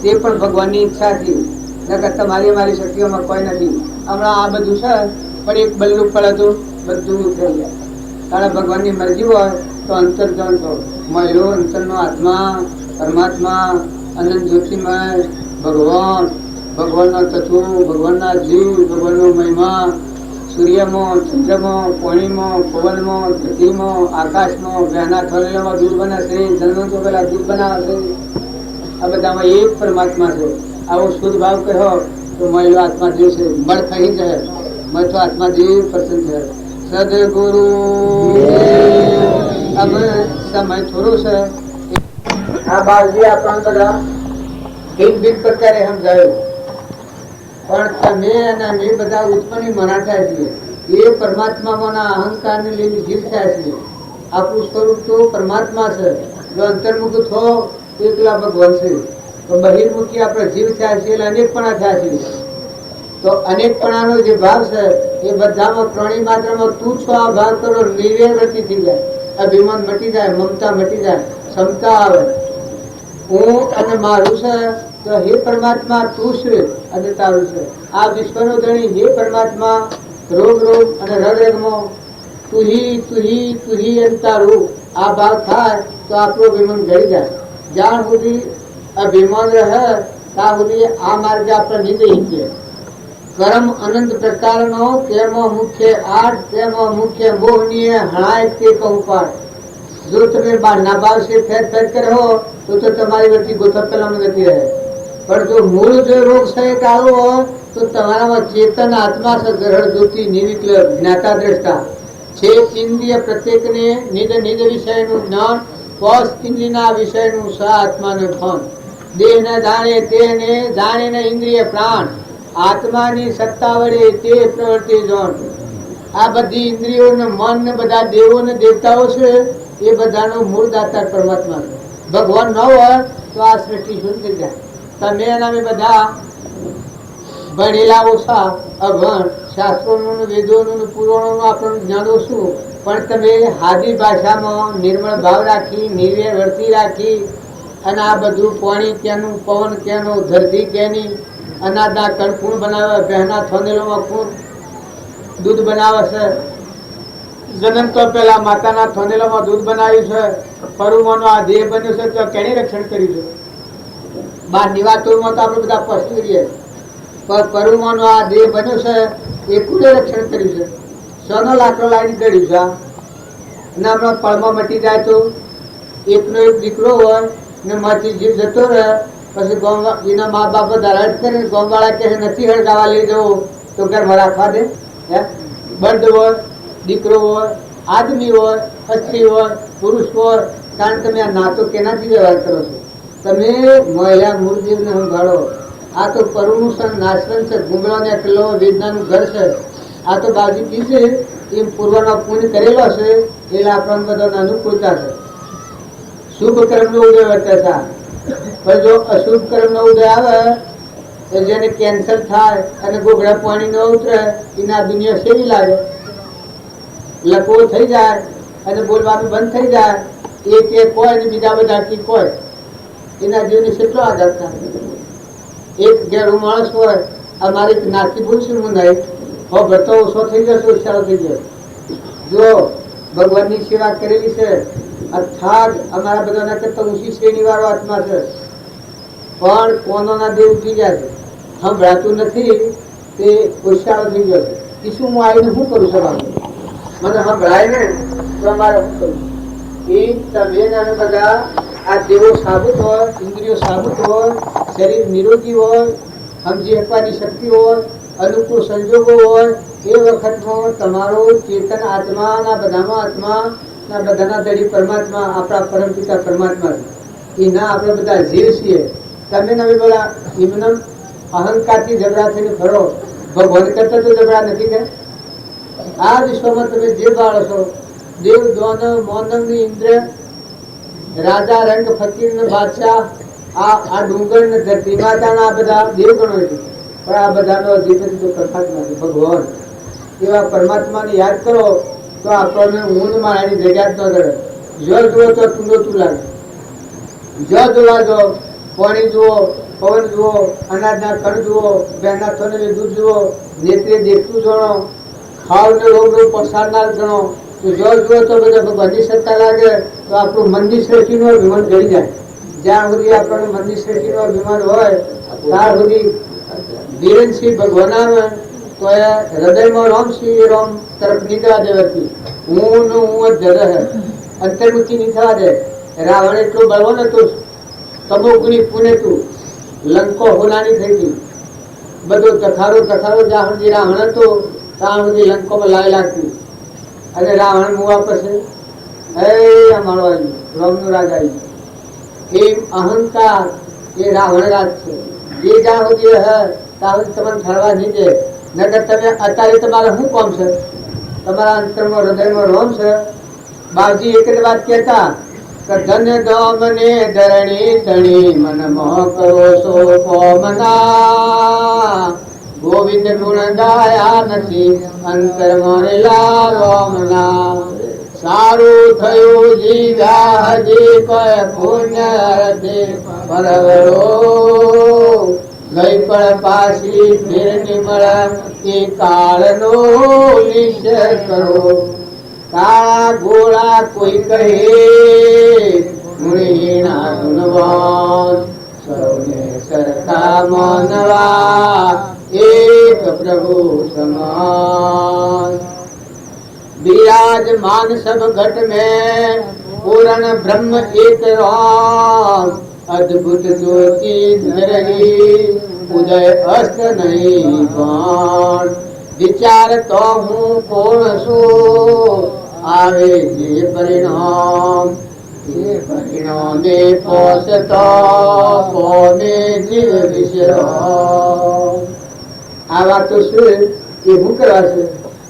તે પણ ભગવાનની ઈચ્છાથી, નકર તમારી અમારી શક્તિઓમાં કોઈ નથી. હમણાં આ બધું છે પણ એક બલ્લું પડે તો બધું થઈ જાય. કારણ ભગવાનની મરજી હોય તો અંતર્જન થો, મળ્યો અંતરનો આત્મા પરમાત્મા અનંત જ્યોતિમય ભગવાન, ભગવાનના તત્વો, ભગવાનના જીવ, ભગવાનનો મહિમા સૂર્યમાં, ચંદ્રમાં, પાણીમાં, પવનમાં, ધરતીમાં, આકાશમાં, વહેના થલેલામાં દૂધ બનાવશે, જન્મ તો પેલા દૂધ બનાવશે. આ બધામાં એક પરમાત્મા છે. આવો શુદ્ધ ભાવ કહો તો મહિલો આત્મા જે છે મળ થઈ જાય, મળ તો આત્મા જે પ્રસન્ન છે. સદગુરુ अब समय થોડો છે. આ બાજી આપણા બધા ભિન્ન પ્રકારે સમજાયું પણ તમે અને અમે બધા ઉત્પન્ન મનાતા છીએ. એ પરમાત્માના અહંકારને લઈને જીવ થયા છીએ. આપણું સ્વરૂપ તો પરમાત્મા છે. જો અંતર્મુખ થો એકલા ભગવાન છે, તો બહિર્મુખી આપણે જીવ થયા છીએ એટલે અનેકપણા થયા છીએ. તો અનેકપણાનો જે ભાવ છે એ બધામાં પ્રાણી માત્રમાં તું છો આ ભાવ કરો, નિર્વ્યવૃત્તિ થઈ જાય, અભિમાન મટી જાય, મમતા મટી જાય, ક્ષમતા આવે. હું અને મારું છે તો હે પરમાત્મા તું છે અને તારું છે. આ વિશ્વનો ધણી હે પરમાત્મા રોગ રોગ અને રગ રગમાં તુહી તુહી તુહી અને તારું આ ભાવ થાય તો આપણું અભિમાન ઘડી જાય. જ્યાં સુધી અભિમાન રહે ત્યાં સુધી આ માર્ગ આપણે નહીં જઈએ. કર્મ અનંત પ્રકારનો તેમાં મુખ્ય આઠ, તેમાં મુખ્ય મોહનીય હણાય તે કહું પાઠ. જો તમે બહારના ભાવ છે ફેર ફેર કરો તો તમારી વચ્ચે ગોથા પેલા નથી રહે. પણ જો મૂળ જો રોગ છે આવો તો તમારામાં ચેતન આત્મા છે, ગ્રહણ જ્યોતિ નિર્વિકલ્પ જ્ઞાતા દ્રષ્ટા છે. ઇન્દ્રિય પ્રત્યેકને નિજ નિજ વિષયનું જ્ઞાન, પોષ ઇન્દ્રિયના વિષયનું સ આત્માનું ભાન. દેહને જાણે તેને જાણે ને ઇન્દ્રિય પ્રાણ, આત્માની સત્તા વડે તે પ્રવૃત્તિ જોણ. આ બધી ઇન્દ્રિયો ને મન ને બધા દેવો ને દેવતાઓ છે એ બધાનો મૂળ દાતા પરમાત્મા છે. ભગવાન ન હોય તો આ સૃષ્ટિ શૂન્ય થઈ જાય. તમે અને અમે બધા ભણેલા ઓછા, અભણ, શાસ્ત્રોનું વેદોનું પુરાણોનું આપણું જ્ઞાન ઓછું, પણ તમે હાદી ભાષામાં નિર્મળ ભાવ રાખી, નિર્વ્યવૃત્તિ રાખી અને આ બધું પાણી કેનું, પવન કેનો, ધરતી કેની, અનાજના કણ કુણ બનાવે, બહેના થોનેલોમાં કુણ દૂધ બનાવે છે. જન્મ તો પેલા માતાના થોનેલામાં દૂધ બનાવ્યું છે. પરુમાનો આ દેહ બન્યો છે તો કેની રક્ષણ કર્યું છે? બાર નિવાતોમાં તો આપણે બધા પશુ રહીએ, પણ પરુમાનો આ દેહ બન્યો છે એ કુને રક્ષણ કર્યું છે? સોનો લાકડો લાવીને કર્યું છે. અને હમણાં પળમાં મટી જાય તો એકનો એક દીકરો હોય ને માંથી જીવ જતો રહે, પછી એના મા બાપ હડ કરે, ગામવાળા કહે નથી હળગાવા લઈ જવો તો ઘરમાં રાખવા દે. બર્દ હોય, દીકરો હોય, આદમી હોય, સ્ત્રી હોય, પુરુષ હોય, કારણ તમે આ નાતો કેનાથી વ્યવહાર કરો છો? તમે મહિલા મૂળજીવને સંભાળો. આ તો પરુનું છે, નાશવંત છે, ગુંગળો ને કિલ્લો વેદનાનું ઘર છે. આ તો બાજુ છે એ પૂર્વનો પુણ્ય કરેલો છે એટલે આપણને બધાને અનુકૂળતા છે. શુભ કર્મનો ઉદય વર્તે છે. પણ જો અશુભ કર્મનો ઉદય આવે તો જેને કેન્સર થાય અને ગોગડા પાણી ન ઉતરે એના દુનિયા સેવી લાગે, લકવો થઈ જાય અને બોલવાનું બંધ થઈ જાય એક હોય ને બીજા બધા ટીક હોય, એના જીવની કેટલો આઘાત થાય. એક ઘેરું માણસ હોય, આ મારી નાથી ભૂલશું હું નહીં, હો ભરતો ઓછો થઈ જશે, સારો થઈ ગયો. જો ભગવાનની સેવા કરેલી છે, અથાગ અમારા બધાના કરતા ઊંચી શ્રેણી વાળો આત્મા છે, પણ કોનોના દેવ ઉઠી ગયા છે, સંભળાતું નથી, તે હોશિયારો થઈ ગયો છે. એ શું હું આવીને શું કરું છું? મને સંભળાય ને તો અમારે શું કરું? એ તમે નાના બધા આ દેવો સાબુત હોય, ઇન્દ્રિયો સાબુત હોય, શરીર નિરોગી હોય, સમજી શકવાની શક્તિ હોય, અનુકૂળ સંજોગો હોય, એ વખતમાં તમારો ચેતન આત્મા બધામાં આત્મા ના બધાના દળી પરમાત્મા આપણા પરમ પિતા પરમાત્મા છે. એ ના આપણે બધા જીવ છીએ. તમે નવી બોલા એમને અહંકારથી ઝઘડા થઈને ફરો, ભગવાન કરતા તો ઝઘડા નથી કે આ વિશ્વમાં તમે જે બાળો છો, દેવ દ્વન મોનમ ની ઇન્દ્ર, રાજા રંગ ફકીર ને બાદશાહ, આ ડુંગર ને ધરતી માતા ના બધા દેવ ગણો છે, પણ આ બધાનો અધિપતિ તો પરમાત્મા છે, ભગવાન. એવા પરમાત્માને યાદ કરો તો આપણને ઊંઘ મારાની જગ્યા જ ન કરે. જો જુઓ તો તું લાગે, જો જોવા જો પાણી જુઓ, પવન જુઓ, અનાજના કણ જુઓ, બેના થોને દૂધ જુઓ, નેત્રે દેખતું જાણો, ખાવ ને રોગ પસારનાર ગણો, તો જો જુઓ તો બધા ભગવાનની સત્તા લાગે તો આપણું મનની શ્રેષ્ઠીનો અભિમાન ગળી જાય. જ્યાં સુધી આપણને મનની શ્રેષ્ઠીનો અભિમાન હોય ત્યાં સુધી ધીરેનસિંહ ભગવાન આવે તો એ હૃદયમાં રામસિંહ રામ તરફ નીકળવા દેવાથી હું જ રહે, અંતર્મુખી નહીં થવા દે. રાવણ એટલો બળવો ને તું તમોગુણી પુણે તું લંકો હોનાની થઈ ગઈ, બધો તખારો જ્યાં સુધી રાવણ હતો ત્યાં સુધી લંકોમાં લાવી લાગતી. અને રાવણ મુવા પછી અમારો આવી રામનું રાજ આવી. એમ અહંકાર એ રાવણ રાજ છે. જે જ્યાં સુધી રહે ત્યાં સુધી તમને ઠરવા નહીં દે. નગર તમે અત્યારે તમારે શું કોમ છે? તમારા અંતરમાં હૃદયમાં રોમ છે. બાપજી એક જ વાત કહેતા કે ધન દોમ ને ધરણી ધણી મન મોહ કરો સો કોમના, ગોવિંદ ગુણ ગાયા નથી અંતર મોરેલા રોમના. સારું થયું જીવ્યા હજી કોઈ પુણ્ય પરવરો, ગઈ પણ પાછી ફેર નિમળ એ કાળનો નિશ્ચય કરો. કાળા ગોળા કોઈ કહે ગુણહીણા ગુણવાન, સૌને સરખા માનવા એક પ્રભુ સમાન. विराजमान सब घट में पूर्ण ब्रह्म एक राम, अद्भुत ज्योति धरही उदय अस्त नहीं बाण. विचार तो हूँ कौन सो आवे जे परिणाम, ये परिणामे पहुँचता कोने जीव विश्राम. आ बात तो શું એ હું કરવા છે?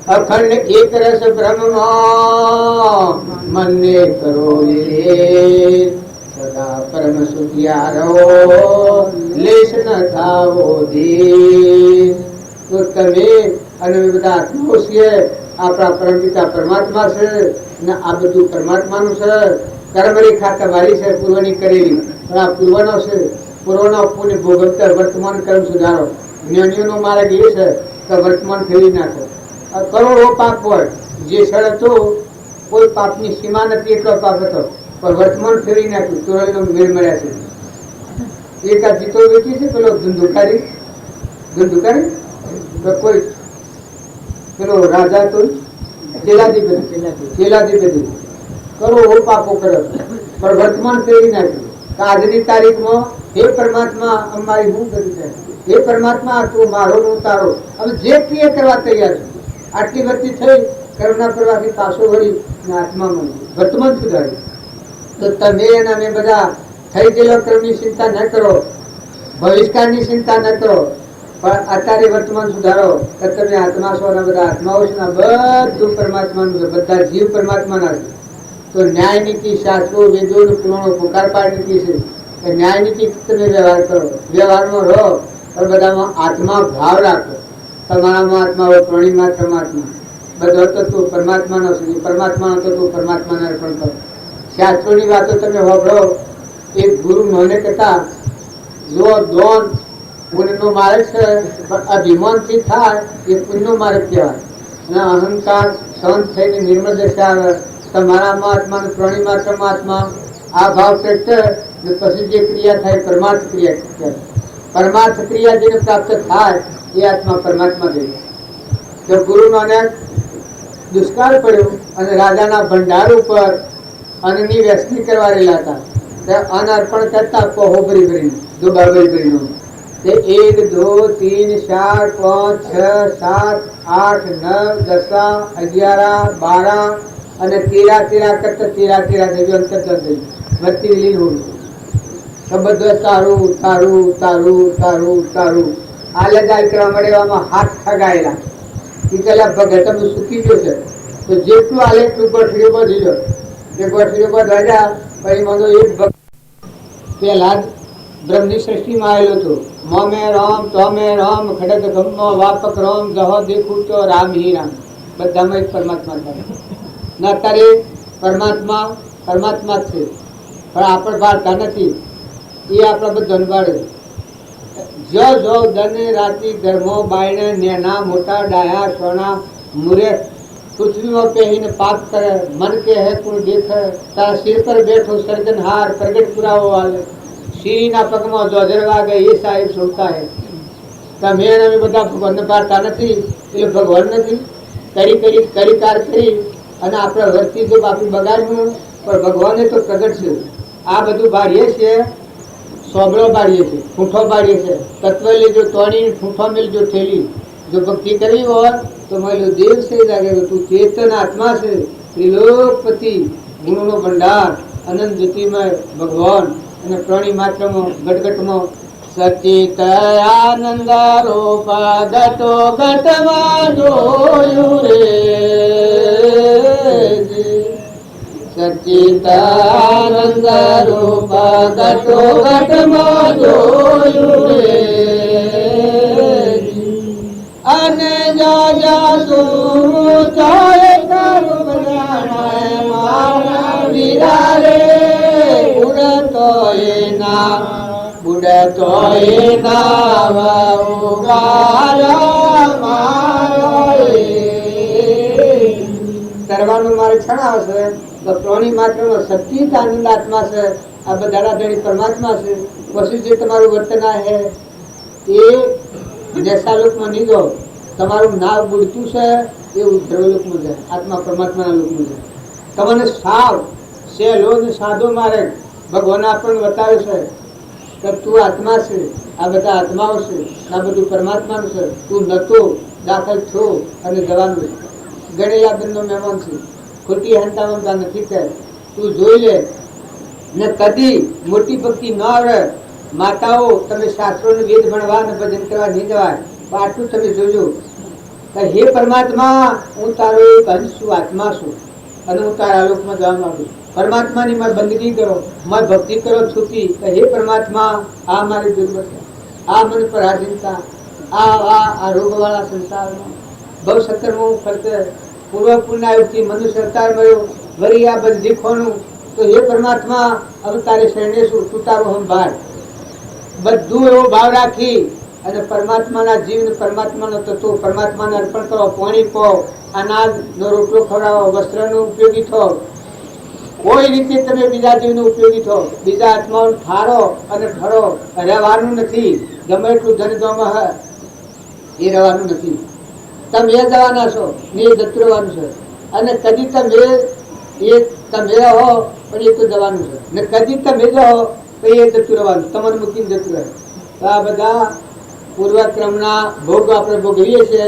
અખંડ એક રસ બ્રહ્મમાં મનને કરો વિરેન, સદા પરમ સુખિયા રહો લેશ ન થાવો દીન. તો તમે અને બધા આત્માઓ છીએ, આપણા પરમ પિતા પરમાત્મા છે ને આ બધું પરમાત્માનું છે. કર્મ રેખા તમારી છે પૂર્વની કરેલી, પણ આ પૂર્વનો છે. પૂર્વનો પુણ્ય ભોગવતા વર્તમાન કર્મ સુધારો. જ્ઞાનીઓનો માર્ગ એ છે કે વર્તમાન ફેરવી નાખો. કરોડો પાપ હોય, જે સળ હતો કોઈ પાપની સીમા નથી એટલો પાપ હતો, પણ વર્તમાન ફેરવી નાખ્યું. ચોરાઈનો મેળ મળ્યા છે. એક આ જીતો વેચી છે પેલો ધંધુકારી કોઈ પેલો રાજા તો ચેલાધિપતિ કરોડો પાપો કર્યો, પણ વર્તમાન ફેરવી નાખ્યું. આજની તારીખમાં હે પરમાત્મા અમારી શું કરી છે? હે પરમાત્મા તું મારો નું તારો, અમે જે ક્રિય કરવા તૈયાર છું. આટલી વસ્તી થઈ કરુણા કરવાથી પાછો વળી આત્મામાં વર્તમાન સુધાર્યું. તો તમે અને અમે બધા થઈ ગયેલો કર્મની ચિંતા ન કરો, ભવિષ્યકાળની ચિંતા ન કરો, પણ અત્યારે વર્તમાન સુધારો. કે તમે આત્મા છો અને બધા આત્માઓ છે, બધું પરમાત્માનું છે, બધા જીવ પરમાત્માના છે. તો ન્યાય નીતિ શાસ્ત્રો વેદો પુરાણો પુકાર પાડની છે. ન્યાય નીતિ તમે વ્યવહાર કરો, વ્યવહારમાં રહો, પણ બધામાં આત્મા ભાવ રાખો. તમારામાં આત્મા હોય, પ્રાણીમાં પરમાત્મા, બધો તત્વ પરમાત્માનો છે. પરમાત્માનો તત્વ પરમાત્માને અર્પણ કરો. શાસ્ત્રોની વાતો તમે સાંભળો. એક ગુરુ મને કહેતા, જો દોન પુણ્યનો માર્ગ છે, પણ અભિમાનથી થાય એ પુણ્યનો માર્ગ કહેવાય. અને અહંકાર શાંત થઈને નિર્મળ દશા આવે. તમારામાં આત્મા ને પ્રાણીમાં પરમાત્મા આ ભાવ પ્રગટે ને પછી જે ક્રિયા થાય પરમાર્થ ક્રિયા કહેવાય. પરમાર્થ ક્રિયા જેને પ્રાપ્ત થાય એ આત્મા પરમાત્મા થઈ જાય. તો ગુરુનો અનેક દુષ્કાળ પડ્યો અને રાજાના ભંડાર ઉપર અન્નની વ્યસની કરવા રહેલા હતા. અન્ન અર્પણ કરતા પહો ભરી ભરીને દુબાબરી ભરીને. તે 1 2 3 4 5 6 7 8 9 10 11 12 અને 13 કરતા 13 દેવી અંતર થઈ વચ્ચે લીલ હોવું. શબ્દ તારું તારું તારું તારું તારું આ લગાઈ કરવા મળેવામાં હાથ ઠગાયેલા. એ પેલા ભગત તમે સુખી ગયો છે તો જેટલું આલે એટલું ગોઠવીઓ બધી લો. એ ગોઠવીઓ બધા પછી મને એક ભક્ત પેલા બ્રહ્મની સૃષ્ટિમાં આવેલો હતો. મોમે રામ તોમે રામ ખડક ગમનો વાપક રામ જહો દેખું તો રામ હી રામ. બધામાં એક પરમાત્મા થાય ના તારે પરમાત્મા પરમાત્મા જ છે, પણ આપણે ભારતા નથી. એ આપણા બધા અનબાળે જો જો દને રાતી ધર્મો બાયણે નેના મોટા ડાયા સોના મુરે પૃથ્વીમાં પહેરીને પાપ કરે. મન કે હે કોણ દેખે તારા સિર પર બેઠો સર્જનહાર પ્રગટ પુરાવો વાલે. શીરીના પગમાં જોજર વાગે એ સાહેબ સુનતા હે. તમે અમે બધા ભગવાનને પાડતા નથી એટલે ભગવાન નથી. કરી કાર કરી અને આપણે વર્તી જો બાપી બગાડ્યું પણ ભગવાને તો પ્રગટ છે. આ બધું બાળીએ છીએ, સોબળો બાળીએ છીએ, ઠૂંઠો બાળીએ છીએ. તત્વ લેજો તોડી ઠૂંઠો મેલજો ઠેલી. જો ભક્તિ કરવી હોય તો મારું દેવ છે લાગે તું ચેતન આત્મા છે. ત્રિલોકપતિ ગુણોનો ભંડાર અનંત જ્યોતિમય ભગવાન અને પ્રાણી માત્રમાં ગટગટમાં સચિત આનંદ રૂપા ગતો ગટમાં જોયું રે. સચિત આનંદ રૂપા ગતો ગટમાં જોયું રે. અને જા તું ચાય કરું જાણાય મારા વીરા રે. ઉડતો એના તરવાનું મારે છણાવ છે તો પ્રાણી માત્ર સચિત આનંદ આત્મા છે. આ બધા ધણી પરમાત્મા છે. પછી જે તમારું વર્તન હે એ દેશાલોકમાં નહીં દો. તમારું નાવ બુડતું છે એ ઉદ્ધવલોકમાં જાય, આત્મા પરમાત્માના લોકમાં જાય. તમને સાવ સહેલો ને સાદો મારે ભગવાન આપણને બતાવે છે કે તું આત્મા છે, આ બધા આત્માઓ છે, આ બધું પરમાત્માનું છે. તું નતો દાખલ થયો અને જવાનું છે. ગણેલા બંધનો મહેમાન છે. ખોટી હંતા નથી કહે. તું જોઈ લે ને કદી મોટી ભક્તિ ન આવડે. માતાઓ તમે શાસ્ત્રોને વેદ ભણવા ને ભજન કરવા નહીં જવાય. આટલું તમે જોજો કે હે પરમાત્મા હું તારો એક અંશ છું, આત્મા છું અને હું તારા લોકમાં જવા માંગુ છું. પરમાત્માની મારી બંદગી કરો, મારી ભક્તિ કરો છૂટી. હે પરમાત્મા આ મારી જરૂરત છે, આ મને પરાધીનતા, આ રોગવાળા સંસારમાં બહુ સત્તરમાં હું ફરતે પૂર્વ પુણ્યાયુક્તિ મનુષ્ય અવતાર મળ્યો વળી આ બંધી ખોનું. તો હે પરમાત્મા હવે તારે શરણે છું, તું તારું સંભાળ. બધું એવો ભાવ રાખી અને પરમાત્માના જીવન પરમાત્માનો તત્વ પરમાત્માને અર્પણ કરો. પાણી પો, અનાજનો રોટલો ખવડાવો, વસ્ત્રનો ઉપયોગી થો. કોઈ રીતે તમે બીજા જીવનો ઉપયોગી થો. બીજા આત્માઓ ઠારો અને ઠરો. રહેવાનું નથી. ગમે એટલું ધન દોમાં હે એ રહેવાનું નથી. તમે એ જવાના છો ને એ જતું રહેવાનું છે. અને કદી તમે રહો પણ એ તો જવાનું છે ને કદી તમે રહો તો એ જતું રહેવાનું, તમારે મૂકીને જતું રહે. તો આ બધા પૂર્વક્રમના ભોગ આપણે ભોગવીએ છીએ.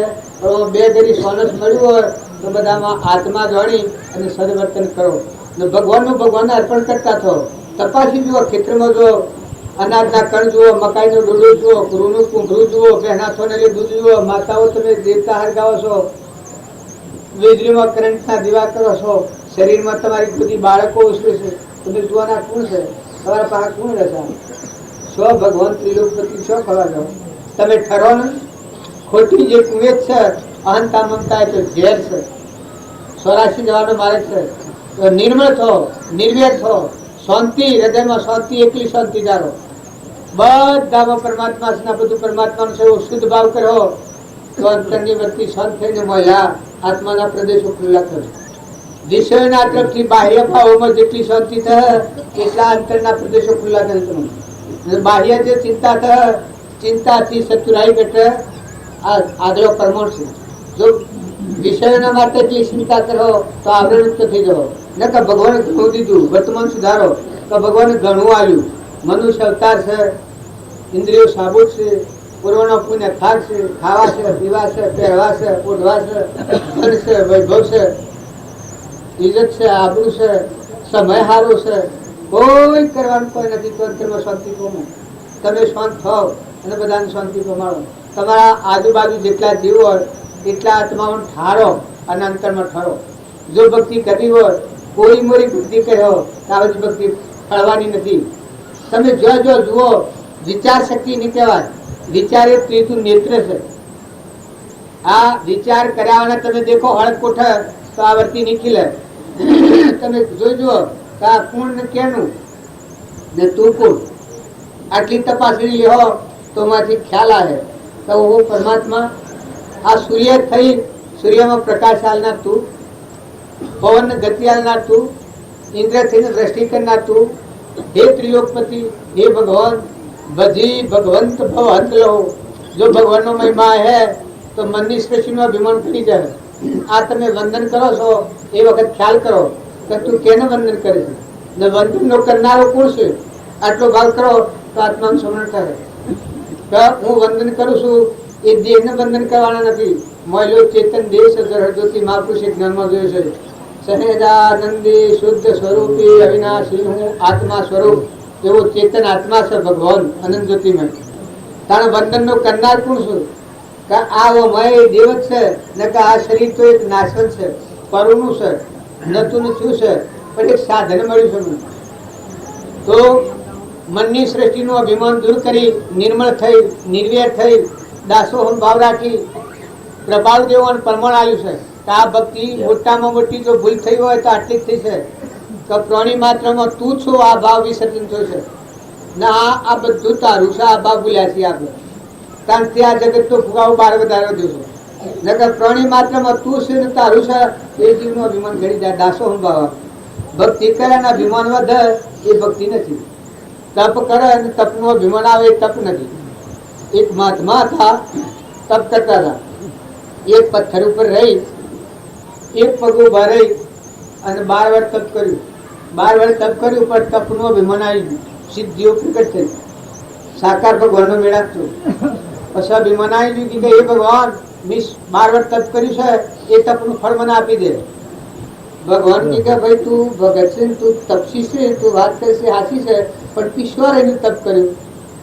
બે ઘડી સોનસ મળ્યું હોય તો બધામાં આત્મા જાણી અને સદવર્તન કરો ને ભગવાનનું ભગવાનને અર્પણ કરતા થો. તપાસી જુઓ, ખેતરમાં જુઓ, અનાજના કણ જુઓ, મકાઈનો ડોડો જુઓ, ગુરુનું કુંભરું જુઓ, બહેનાથોને દૂધ જુઓ. માતાઓ તમે દેવતા હરગાવો છો, વીજળીમાં કરંટના દીવા કરો છો, શરીરમાં તમારી બધી બાળકો ઉછરે છે. તમે જોવાના કોણ છે? તમારા પાસે કોણ રહેશે? સ્વ ભગવાન ત્રિલોકપતિ છો ખવા જાઓ. તમે ઠરો ને ખોટી જે કુવેત છે અહંતા મમતા તો ઝેર છે. 84 જવાનો માર્ગ છે. તો નિર્મળ થો, નિર્વેર થો, શાંતિ હૃદયમાં શાંતિ, એકલી શાંતિ ધારો, બધામાં પરમાત્મા છે, બધું પરમાત્માનું છે એવો શુદ્ધ ભાવ કરો તો અંતરની વૃત્તિ શાંત થઈને મળ્યા આત્માના પ્રદેશો ખુલ્લા થશે. વિષયના તરફથી બાહ્ય ભાવોમાં જેટલી શાંતિ થાય એટલા અંતરના પ્રદેશો ખુલ્લા થશે. બાહ્ય જે ચિંતા થાય, ચિંતાથી ચતુરાઈ ઘટે, આ આગલો પરમાણ છે. જો વિષયોના માટે એટલી ચિંતા કરો તો આવરણ થઈ જાઓ. ન કે ભગવાને ઘણું દીધું, વર્તમાન સુધારો તો ભગવાને ઘણું આવ્યું. મનુષ્ય અવતાર છે, ઇન્દ્રિયો સાબુત છે, પૂર્વનો પુણ્ય ખાક છે, ખાવા છે, પીવા છે, પહેરવા છે, ઓઢવા છે, ધન છે, વૈભવ છે, ઇજ્જત છે, આબરૂ છે, સમય હારો છે, કોઈ કરવાનું કોઈ નથી. તો અંતરમાં શાંતિ પામો. તમે શાંત થાવ અને બધાને શાંતિ પમાડો. તમારા આજુબાજુ જેટલા જીવ હોય એટલા આત્માઓ ઠારો અને અંતરમાં ઠરો. જો ભક્તિ કરવી હોય, કોઈ મોરી ભક્તિ કર્યો તો આવી ભક્તિ ફળવાની નથી. તમે જો જુઓ, વિચાર શક્તિ નહીં કહેવાય, વિચાર એ ત્રીજું નેત્ર છે. આ વિચાર કર્યા તમે દેખો હળદ કોઠર તો આ વર્તી નીકળે. તમે જોજો કે આ કોણ ને કેનું ને તું કોણ, આટલી તપાસણી લ્યો તો માંથી ખ્યાલ આવે તો હું પરમાત્મા. આ સૂર્ય થઈ, સૂર્યમાં પ્રકાશ આલનાર તું, પવન ને ગતિ આલનાર તું, ઇન્દ્ર થઈને દ્રષ્ટિ કરનાર તું. હે ત્રિલોકપતિ, હે ભગવાન, ભજી ભગવંત ભવંત લો. જો ભગવાન નો મહિમા હે તો મનની સ્પેશીમાં અભિમાન કરી જાય. આ તમે વંદન કરો છો એ વખત ખ્યાલ કરો કે તું કેને વંદન કરે છે ને વંદન નો કરનારો કોણ છે. આટલો ભાવ કરો તો આત્માનું સ્મરણ થાય. હું વંદન કરું છું એ દેહને વંદન કરવાના નથી. મહિલો ચેતન દેહ જ્યોતિ મહાપુરુષે જ્ઞાનમાં જોયું છે. સહેજાનંદી શુદ્ધ સ્વરૂપી અવિનાશી હું આત્મા સ્વરૂપ એવો ચેતન આત્મા છે ભગવાન અનંત જ્યોતિમય. તારે વંદન નો કરનાર કોણ છું કે આ મય દેવત છે ને કે આ શરીર તો એક નાશવંત છે, પરુનું છે, નતું થયું છે, પણ એક સાધન મળ્યું છે. તો મનની સૃષ્ટિનું અભિમાન દૂર કરી નિર્મળ થઈ, નિર્વેર થઈ, દાસોહમ ભાવ રાખી પ્રભાવ દેવો અને પ્રમાણ આવ્યું છે કે આ ભક્તિ મોટામાં મોટી જો ભૂલ થઈ હોય તો આટલી જ થઈ છે કે પ્રાણી માત્રમાં તું છો આ ભાવ વિસર્જન થયો છે ને આ બધું તારું છે. આ ભાવ ભૂલ્યા છીએ આપણે, કારણ કે આ જગત તો ફુગાવો બહાર વધારે દેશો નકર પ્રાણી માત્રમાં તું છે ને તારું છે એ જીવનું અભિમાન ઘડી જાય. દાસોહમ ભાવ ભક્તિ કરે ને અભિમાન વધે એ ભક્તિ નથી. તપ કરે અને તપનું અભિમાન આવે એ તપ નથી. એક મહાત્મા હતા, તપ કરતા હતા. એક પથ્થર ઉપર રહી, એક પગ ઉભા રહી અને 12 વાર તપ કર્યું. 12 વાર તપ કર્યું પણ તપનું અભિમાન આવી ગયું, સિદ્ધિઓ પ્રગટ થઈ, સાકાર ભગવાનનો મેળાપ થયો. પછી અભિમાન આવી ગયું કે એ ભગવાન 12 વાર તપ કર્યું છે એ તપનું ફળ મને આપી દે. ભગવાન કે ભાઈ તું ભગત છે, તું તપસી છે, તું વાત કરે છે હાસી છે, પણ ઈશ્વર એનું તપ કર્યું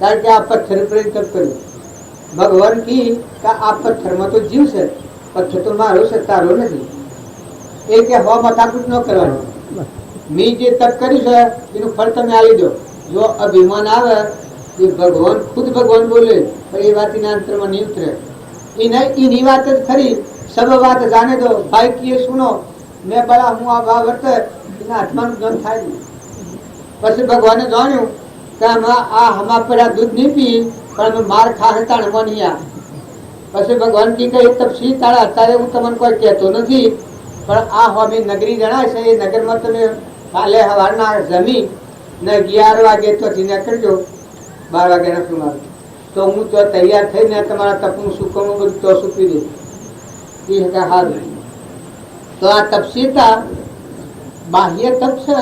કારણ કે આ પથ્થર પર તપ કર્યું. ભગવાન કી કે આ પથ્થરમાં તો જીવ છે, પથ્થર તો મારો છે, તારો નથી. એ કે હવા માથાકૂટ ન કરવાનું, મેં જે તપ કર્યું છે એનું ફળ તમે આપી દો. જો અભિમાન આવે એ ભગવાન ખુદ ભગવાન બોલે પણ એ વાત એના અંતરમાં નહીં ઉતરે. એની વાત જ ખરી, સર્વ વાત જાને દો ભાઈ કીએ સુનો મેં બળા હું આ ભાવ વર્તે એના આત્માનું જ્ઞાન થાય નહીં. પછી ભગવાને જાણ્યું કે આ હમા પેલા દૂધ નહીં પી પણ અમે માર ખા હતા નહીં આ. પછી ભગવાન કી કઈ તપસી તારા અત્યારે હું તમને કોઈ કહેતો નથી પણ આ હોમી નગરી જણાય છે એ નગરમાં તમે કાલે સવારના જમી ને 11 વાગે તો નીકળજો, 12 વાગે નથી તો હું તો તૈયાર થઈને તમારા તપનું સુકમું બધું તો સૂકવી દઉં. એ હારું. તો આ તપસીતા બાહ્ય તપ છે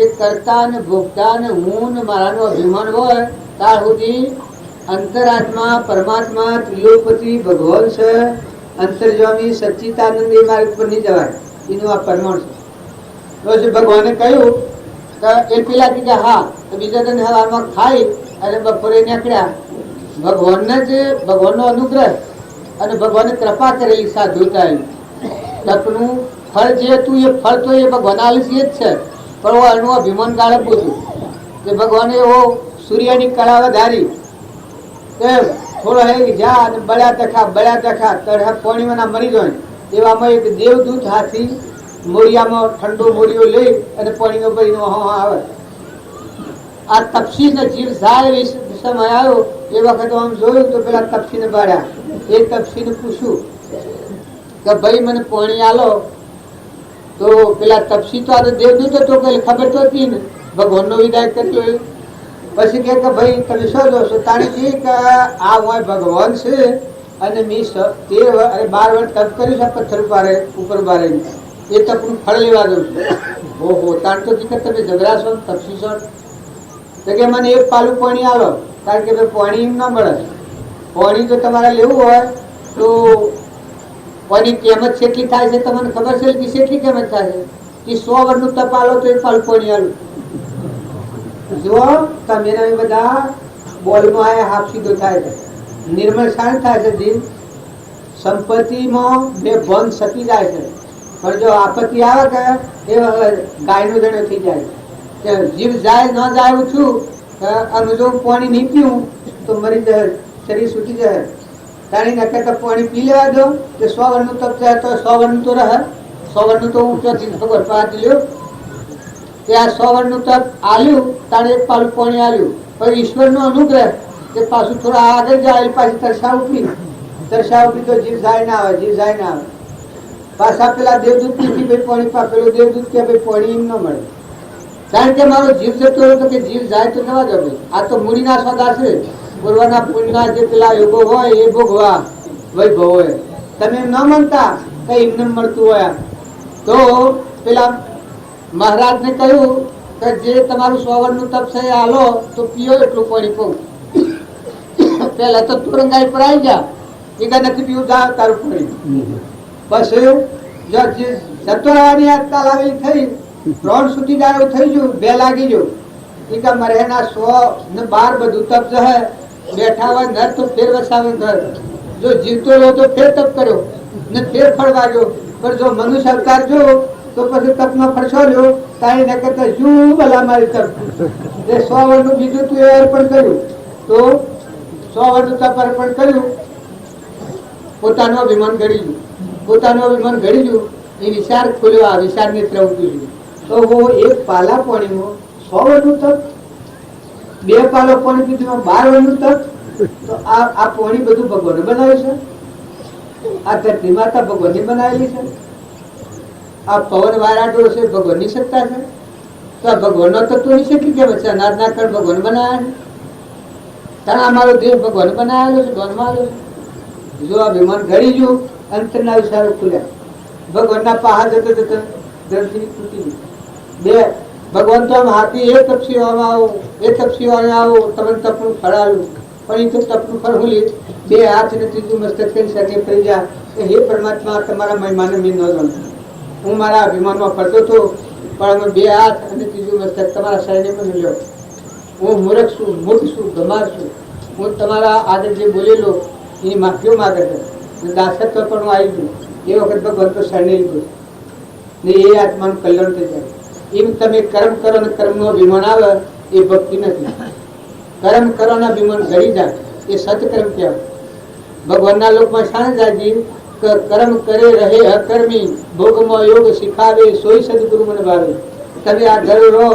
એ કરતા ને ભોગતા ને હું ને મારાનો અભિમાન હોય ત્યાં સુધી અંતરાત્મા પરમાત્મા ત્રિલોકપતિ ભગવાન છે, અંતર્જ્વામી સચ્ચિદાનંદ એ માર્ગ પર નહીં જવાય. એનું આ પરમાણ છે. પછી ભગવાને કહ્યું કે એ પેલા કે હા બીજા દિન સવારમાં ખાઈ અને બપોરે નીકળ્યા. ભગવાનને જે ભગવાનનો અનુગ્રહ અને ભગવાને કૃપા કરેલી સાધુતા તપનું ફળ જે હતું એ ફળ તો એ ભગવાન આલીસ એ જ છે પણ એનું અભિમાન ગાળપ હતું કે ભગવાને એવો સૂર્યની કળા વધારી થોડો હે જા અને બળ્યા તખા તળા પાણીમાં મરી જાય. એવામાં એક દેવદૂત હાથી મોરિયામાં ઠંડો મોરિયો લઈ અને પાણીનો ભરીનો આવે. આ તપસીને જીવ જાય એ સમય આવ્યો એ વખત આમ જોયું તો પેલા તપસીને બાળ્યા. એ તપસીને પૂછ્યું કે ભાઈ મને પાણી આલો. તો પેલા તપસી તો આ દેવદૂત હતો કે ખબર તો હતી ને, ભગવાનનો વિદાય કર્યો. પછી કે ભાઈ તમે શું જોશો? તાણી કે આ હોય ભગવાન છે અને મેં 12 વર્ષ તપ કર્યું છે પથ્થર ઉપર બારે એ તપનું ફળ લેવા દઉં છું. ઓહો, તાણ તો તમે ઝઘડા છો તપસી છો તો કે મને એક પાલું પાણી આલો. કારણ કે પાણી એમ ના મળે. પાણી જો તમારે લેવું હોય તો પાણી કિંમત કેટલી થાય છે તમને ખબર છે કે કેટલી કિંમત થાય છે? કે 100 વર્ષનું તપ આલો તો એક પાલું પાણી આલું. જો તમે બધા બોલમાં આ હાફ સીધો થાય છે. નિર્મળ શાંત થાય છે જીવ. સંપત્તિમાં બે બંધ સકી જાય છે. પણ જો આપત્તિ આવે કે એ ગાયનો જણો થઈ જાય કે જીવ જાય ન જાય છું અને જો પાણી નહીં પીવું તો મરી જાય, શરીર છૂટી જાય. તાણી ન કરતા પાણી પી લેવા દો કે 100 વર્ષનું તપ જાય તો 100 વર્ષનું તો રહે. 100 વર્ષનું તો હું ચોથી ખબર પાડી લ્યો કે આ 100 વર્ષનું તપ આલ્યું તાણે એક પાલું પાણી આલ્યું. પણ ઈશ્વરનો અનુગ્રહ કે પાછું થોડા આગળ જાય પાછી તરસા ઉપડી તો જીવ જાય ના આવે, જીવ જાય ના આવે. પાછા પેલા દેવદૂત થી ભાઈ પાણી પેલો દેવદૂત કે ભાઈ પાણી એમ ન મળે. કારણ કે મારો જીવ જતો રહ્યો તો કે જીવ જાય તો જવા દો ભાઈ. આ તો મૂડીના સોદા છે. પૂર્વના પુણ્યના જે પેલા યોગો હોય એ ભોગવા વૈભવ હોય. તમે ન માનતા કઈ એમને મળતું હોય તો પેલા મહારાજ ને કહ્યું કે જે તમારું 100 વર્ષનું તપ છે હાલો તો પીઓ એટલું પાણી પીવું. પેલા તો તુરંગાઈ પર આવી જા એ નથી પીવું તારું પાણી. બસ જો જતો રહેવાની આજકાલ આવેલી થઈ 3 સુધી જાય થઈ ગયું 2 લાગી ગયું એ કે મારે એના 112 બધું તપ જશે. બેઠા હોય ઘર તો ફેર વસાવે ઘર. જો જીવતો રહ્યો તો ફેર તપ કર્યો ને ફેર ફળ વાગ્યો. પણ જો મનુષ્ય અવતાર જો તો પછી તપનો ફરસો લ્યો તારી ન કરતા શું ભલા મારી તપ એ 100 વર્ષનું બીજું તું એ અર્પણ કર્યું તો 100 વર્ષનું તપ અર્પણ કર્યું. પોતાનું અભિમાન ઘડી ગયું. પોતાનું અભિમાન ઘડી ગયું એ વિચાર ખોલ્યો. આ વિચાર નેત્ર ઉઠ્યું તો હું એક પાલા પાણીમાં 100 વર્ષનું તપ, 2 પાલો પાણી પીધું 12 વર્ષનું તપ. તો આ પાણી બધું ભગવાને બનાવ્યું છે. આ ધરતી માતા ભગવાનની બનાવેલી છે. આ પવન વારાટો છે ભગવાનની સત્તા છે. તો આ ભગવાનનો તત્વની શક્તિ કેમ છે? અનાજના કણ ભગવાન બનાવ્યા છે. તાણા અમારો દેહ ભગવાન બનાવેલો છે, ધ્યાનમાં આવ્યો છે. જો આ વિમાન ઘડી ગયું અંતરના વિચારો ખુલ્યા. ભગવાનના પહાડ જતો જતો ધરતી તૂટી ગઈ. 2 ભગવાન તો આમ હાથી એ તપસીવામાં આવો એ તપસીવામાં આવો તમને તપનું ફળ આવ્યું. પણ એ તો તપનું ફળ હું લે 2 હાથ ને ત્રીજું મસ્તક કરી શકે પડી જાય કે હે પરમાત્મા તમારા મહિમાને મેં ન જાણું. હું મારા અભિમાનમાં ફરતો હતો પણ અમે 2 હાથ અને ત્રીજું મસ્તક તમારા શરીરને પણ લ્યો. હું મૂર્ખ છું, મૂર્ખ છું, ગમાર છું. હું તમારા આગળ જે બોલેલો એની માફીઓ માગે છે. દાસત્વ પણ આવી ગયું એ વખત ભગવાન તો શરણે લીધું ને એ આત્માનું કલ્યાણ થઈ જાય. એમ તમે કર્મ કરો ને કર્મનો અભિમાન આવે એ ભક્તિ નથી. કર્મ કરવાના અભિમાન ઘડી જાય એ સત્કર્મ કહેવાય. ભગવાનના લોકમાં શાણ જાય કર્મ કરે રહે અકર્મી ભોગમાં યોગ શીખાવે સોય સદગુરુ મને ભાવે. તમે આ ઘર રહો,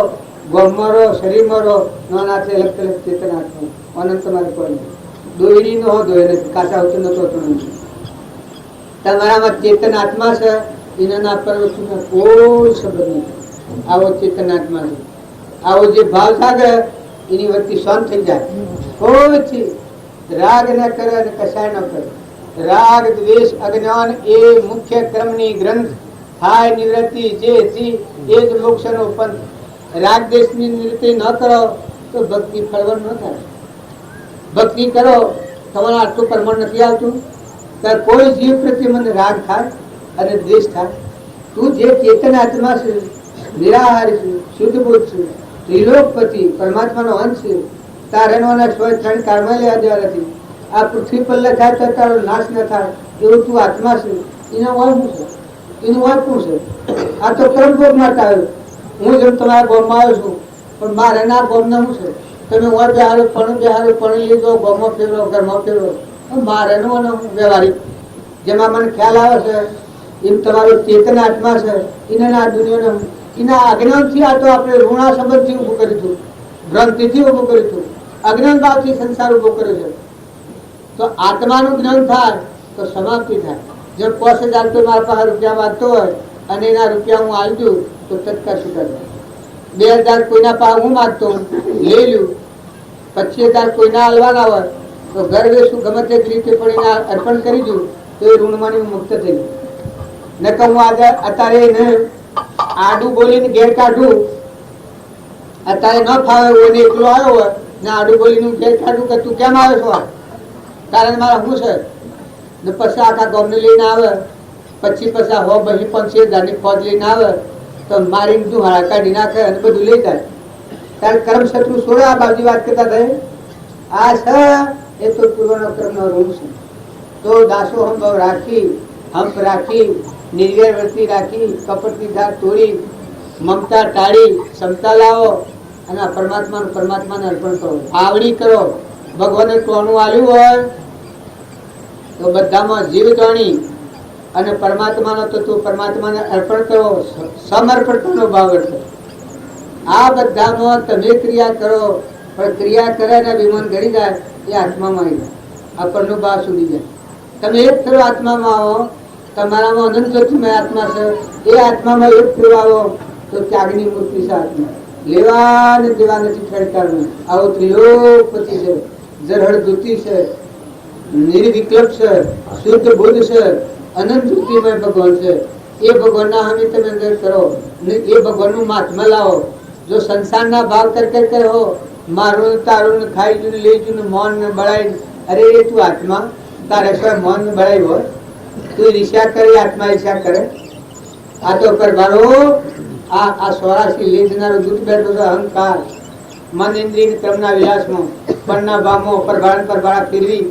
ગોમમાં રહો, શરીરમાં રહો, નાના અલગ અલગ ચેતન આત્મા અનંત તમારે કોઈ દોયડી નો દોય નથી કાચા હોતું નતો નથી. તમારામાં ચેતન આત્મા છે એના પરવૃત્તિનો કોઈ સંબંધ નથી. આવો ચેતન આત્મા છે. આવો જે ભાવ સાગર એની વચ્ચે શાંત થઈ જાય. કોઈ રાગ ન કરે અને કશાય ન કરે. રાગ દ્વેષ અજ્ઞાન એ મુખ્ય ક્રમની ગ્રંથ થાય નિવૃત્તિ જે એ જ મોક્ષનો પંથ. રાગ દ્વેષની નિવૃત્તિ ન કરો તો ભક્તિ ફળવર ન થાય. ભક્તિ કરો તમારે આટલું પ્રમાણ નથી આવતું ત્યારે કોઈ જીવ પ્રત્યે મને રાગ થાય અને દ્વેષ થાય. તું જે ચેતન આત્મા છે, નિરાહાર છે, શુદ્ધ બુદ્ધ છે, ત્રિલોકપતિ પરમાત્માનો અંશ છે. તારેનો સ્વય ત્રણ કાળમાં લેવા દેવા નથી. આ પૃથ્વી પર લખાય તો તારો નાશ ન થાય એવું તું આત્મા છે. એનો વય શું છે? એનું વય શું છે? આ તો કર્મ ભોગ માટે આવ્યો. હું જેમ તમારા ગોમમાં આવ્યો છું પણ મારે ના ગોમના શું છે? તમે વર બેહારો પણ લીધો ગોમમાં ફેરવો ઘરમાં ફેરવો મારે નો વ્યવહારિક જેમાં મને ખ્યાલ આવે છે એમ તમારો ચેતન આત્મા છે એને આ દુનિયાનો એના અજ્ઞાનથી આ તો આપણે ઋણા સંબંધથી ઉભું કર્યું હતું, ભ્રાંતિથી ઉભું કર્યું હતું, અજ્ઞાન ભાવથી સંસાર ઉભો કર્યો છે. તો આત્માનું જ્ઞાન થાય તો સમાપ્તિ થાય. જો 5000 તો મારા પાસે રૂપિયા માંગતો હોય અને એના રૂપિયા હું આવી દઉં તો તત્કાળ છૂટા જાય. 2000 કોઈના પાસે હું માંગતો લઈ લ્યું, 25000 કોઈના હાલવાના હોય તો ઘર વેસું ગમે તે રીતે પણ એના અર્પણ કરી દઉં તો એ ઋણમાંથી હું મુક્ત થઈ ગયું. ન કે હું આજે અત્યારે એને આડું બોલીને ઘેર કાઢું, અત્યારે ન ફાવે એને એકલો આવ્યો હોય ને આડું બોલીને ઘેર કાઢું કે તું કેમ આવે છો, કારણ મારા શું છે ને પછી આખા ગામને લઈને આવે, પછી 50,000 ફોજ લઈને આવે તો મારી તું હાડા કાઢી નાખે અને બધું લઈ જાય. ત્યારે કર્મ શત્રુ છોડે આ બાજુ વાત કરતા થાય આ છે એ તો પૂર્વનો કર્મનો ઋણ છે. તો દાસો હંભાવ રાખી, હંપ રાખી, નિર્વેર વૃત્તિ રાખી, કપટની ધાર તોડી, મમતા ટાળી, ક્ષમતા લાવો અને પરમાત્માને અર્પણ કરો, આવડી કરો. ભગવાને ટોણું આવ્યું હોય તો બધામાં જીવ જાણી અને પરમાત્માનો તત્વ પરમાત્માને અર્પણ કરો, સમર્પણનો ભાવ રાખો. આ બધામાં તમે ક્રિયા કરો, પણ ક્રિયા કરે ને વિમાન ઘડી જાય એ આત્મામાં આવી જાય, આપણનો ભાવ સુધી જાય. તમે એક ફેરો આત્મામાં આવો, તમારામાં અનંત જ્યોતિમય આત્મા છે, એ આત્મામાં એક ફેરો આવો તો ત્યાગની મૂર્તિ છે આત્મા. લેવા ને દેવા નથી ઠેરકારનું. આવો ત્રિલોકપતિ છે, જરહળ દૂતિ છે, નિર્વિકલ્પ છે, શુદ્ધ બુદ્ધ છે, અનંત જ્યોતિમય ભગવાન છે. એ ભગવાનના હામી તમે અંદર કરો ને એ ભગવાનનું મહાત્મા લાવો. જો સંસારના ભાવ કર હો, મારું તારું ખાઈ જુ લઈ જુ મૌન ને બળાઈ, અરે તું આત્મા તારે શું મૌન ને બળાઈ હોય, તું ઈર્ષ્યા કરે, આત્મા ઈર્ષ્યા કરે. આ તો કરવાનો આ 84 લેજનારો દૂત બેઠો છે અહંકાર, મન ઇન્દ્રિય ક્રમના વિલાસમાં, પરના ભાવમાં પરભાળા ફેરવી